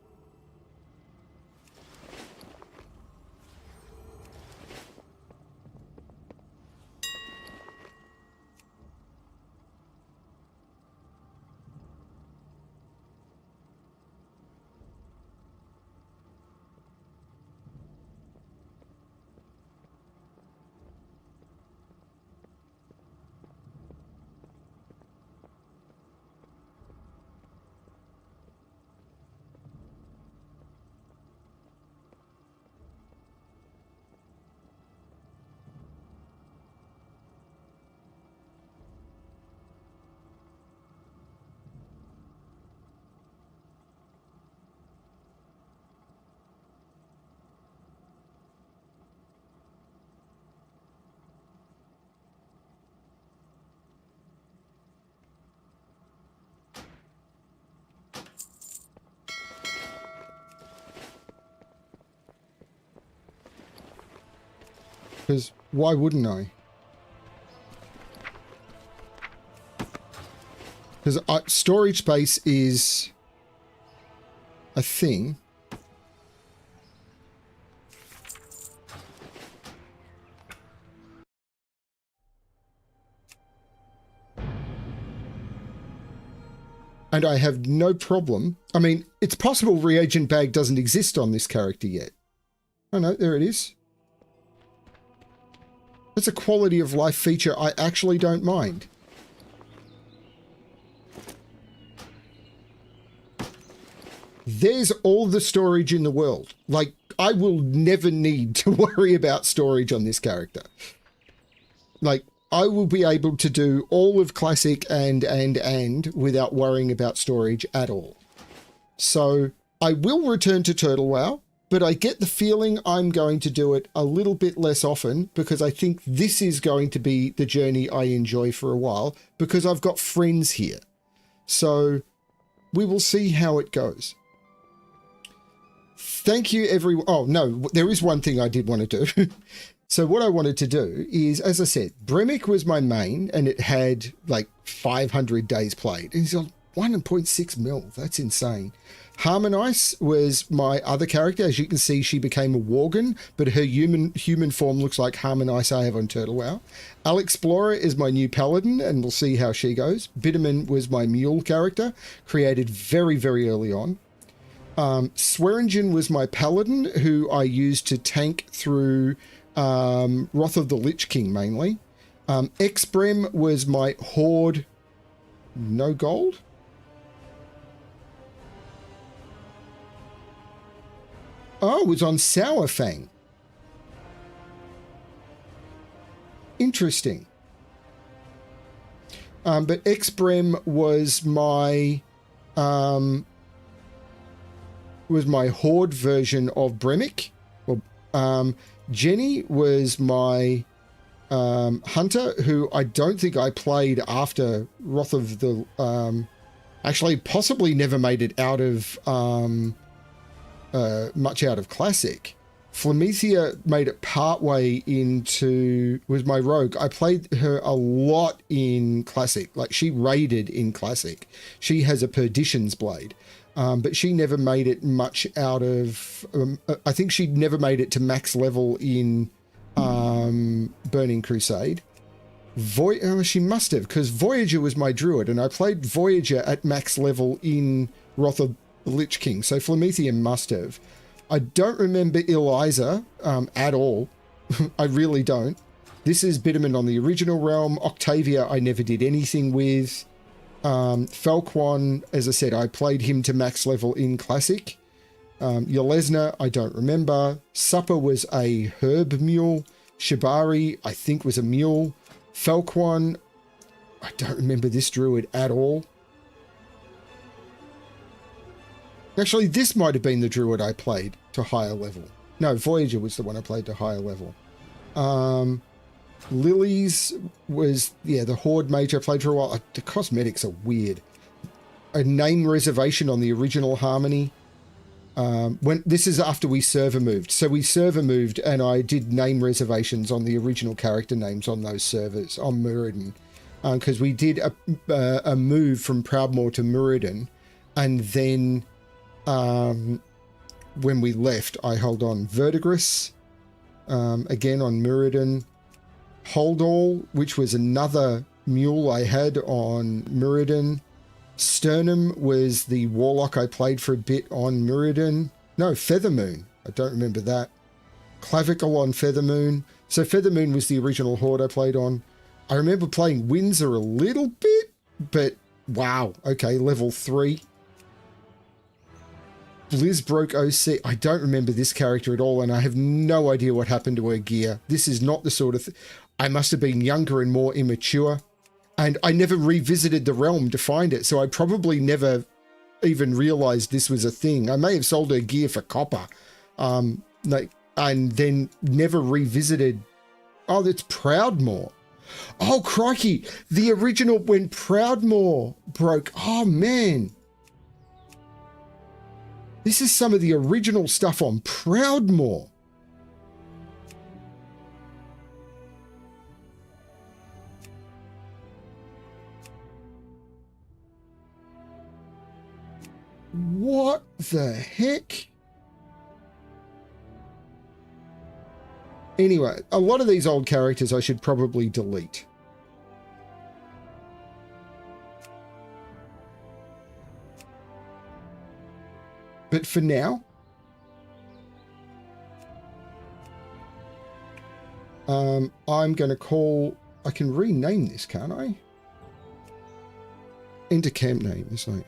Because why wouldn't I? Because storage space is a thing. And I have no problem. I mean, it's possible reagent bag doesn't exist on this character yet. Oh no, there it is. That's a quality of life feature I actually don't mind. There's all the storage in the world. Like, I will never need to worry about storage on this character. Like, I will be able to do all of Classic and without worrying about storage at all. So, I will return to Turtle WoW, but I get the feeling I'm going to do it a little bit less often because I think this is going to be the journey I enjoy for a while because I've got friends here. So we will see how it goes. Thank you, everyone. Oh, no, there is one thing I did want to do. So what I wanted to do is, as I said, Bremic was my main and it had like 500 days played. And he's on 1.6 mil. That's insane. Harmonice was my other character. As you can see, she became a Worgen, but her human form looks like Harmonice I have on Turtle WoW. Alexplorer is my new paladin, and we'll see how she goes. Bitterman was my mule character, created very, very early on. Swearingen was my paladin, who I used to tank through Wrath of the Lich King mainly. Exbrem was my horde. No gold? Oh, it was on Sourfang. Interesting. But Exbrem was my horde version of Bremic. Well, Jenny was my hunter, who I don't think I played after Wrath of the... actually, possibly never made it out of... much out of Classic. Flamethea made it partway into... was my rogue. I played her a lot in Classic. Like, she raided in Classic. She has a Perdition's Blade. But she never made it much out of... I think she never made it to max level in Burning Crusade. She must have, because Voyager was my druid, and I played Voyager at max level in Wrath of Lich King, so Flamethea must have. I don't remember Eliza at all. I really don't. This is Bitterman on the original realm. Octavia I never did anything with. Falquon, as I said, I played him to max level in Classic. Yelesna, I don't remember. Supper was a herb mule. Shibari, I think, was a mule. Falquon, I don't remember this druid at all. Actually, this might have been the druid I played to higher level. No, Voyager was the one I played to higher level. Lily's was, yeah, the Horde mage I played for a while. The cosmetics are weird. A name reservation on the original Harmony. This is after we server moved. So we server moved and I did name reservations on the original character names on those servers on Muradin. Because we did a move from Proudmoore to Muradin, and then when we left, I held on Verdigris, again on Muradin. Holdall, which was another mule I had on Muradin. Sternum was the warlock I played for a bit on Muradin. No, Feathermoon. I don't remember that. Clavicle on Feathermoon. So Feathermoon was the original horde I played on. I remember playing Windsor a little bit, but wow. Okay, level 3. Blizzbroke OC. I don't remember this character at all, and I have no idea what happened to her gear. This is not the sort of... I must have been younger and more immature, and I never revisited the realm to find it, so I probably never even realized this was a thing. I may have sold her gear for copper, and then never revisited... Oh, that's Proudmoore. Oh, crikey. The original when Proudmoore broke. Oh, man. This is some of the original stuff on Proudmoore. What the heck? Anyway, a lot of these old characters I should probably delete. But for now, I'm going to call... I can rename this, can't I? Enter camp name. It's like...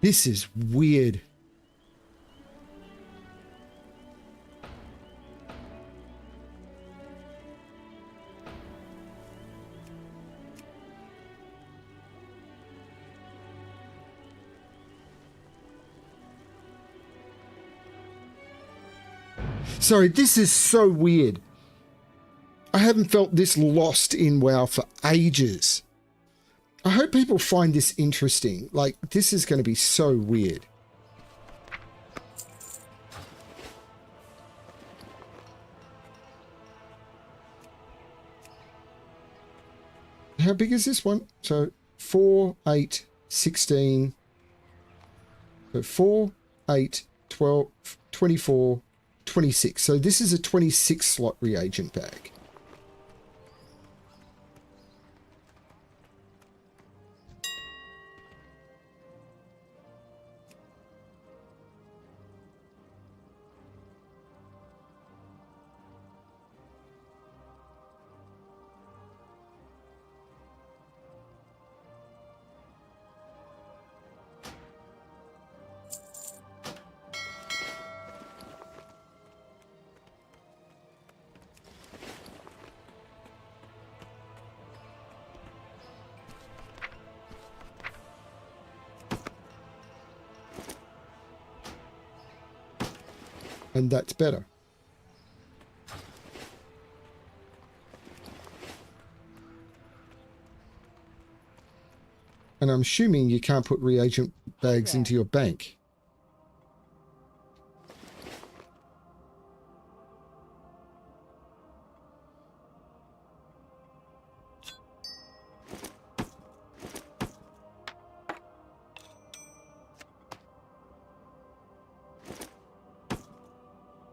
This is weird. Sorry, this is so weird. I haven't felt this lost in WoW for ages. I hope people find this interesting. Like, this is going to be so weird. How big is this one? So 4, 8, 16. So 4, 8, 12, 24, 26. So this is a 26 slot reagent bag. And that's better. And I'm assuming you can't put reagent bags into your bank.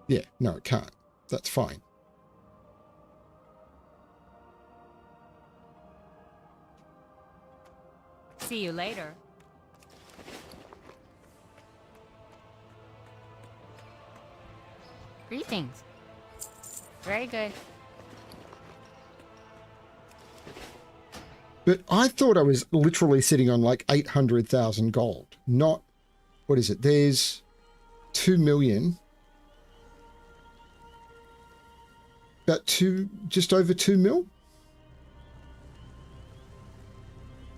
Yeah, no, it can't. That's fine. See you later. Greetings. Very good. But I thought I was literally sitting on like 800,000 gold. Not, what is it? There's 2 million. About just over 2 mil.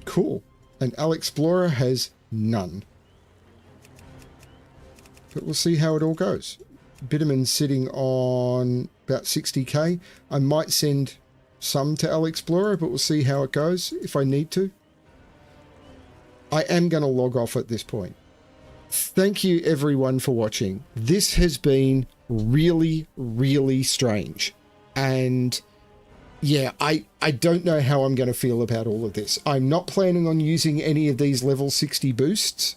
Cool. And Al Explorer has none. But we'll see how it all goes. Bitterman's sitting on about 60k. I might send some to Al Explorer, but we'll see how it goes if I need to. I am going to log off at this point. Thank you everyone for watching. This has been really, really strange. And yeah, I don't know how I'm going to feel about all of this. I'm not planning on using any of these level 60 boosts,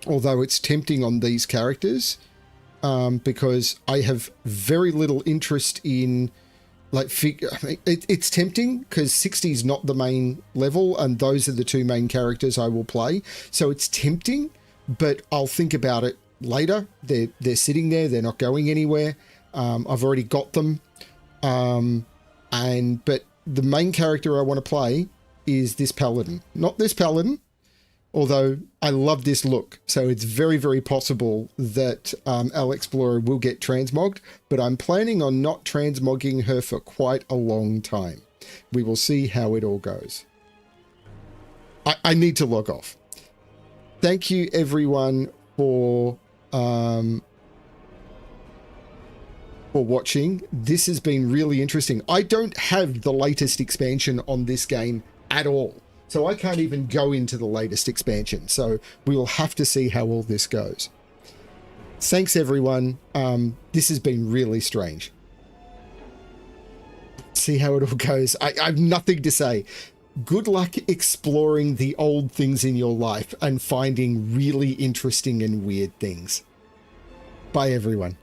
although it's tempting on these characters, because I have very little interest in, like, it's tempting because 60 is not the main level, and those are the two main characters I will play. So it's tempting, but I'll think about it later. They're sitting there. They're not going anywhere. I've already got them. But the main character I want to play is this paladin, not this paladin, although I love this look. So it's very, very possible that Al Explorer will get transmogged, but I'm planning on not transmogging her for quite a long time. We will see how it all goes. I need to log off. Thank you everyone for watching. This has been really interesting. I don't have the latest expansion on this game at all, so I can't even go into the latest expansion. So we will have to see how all this goes. Thanks everyone. This has been really strange. See how it all goes. I have nothing to say. Good luck exploring the old things in your life and finding really interesting and weird things. Bye everyone.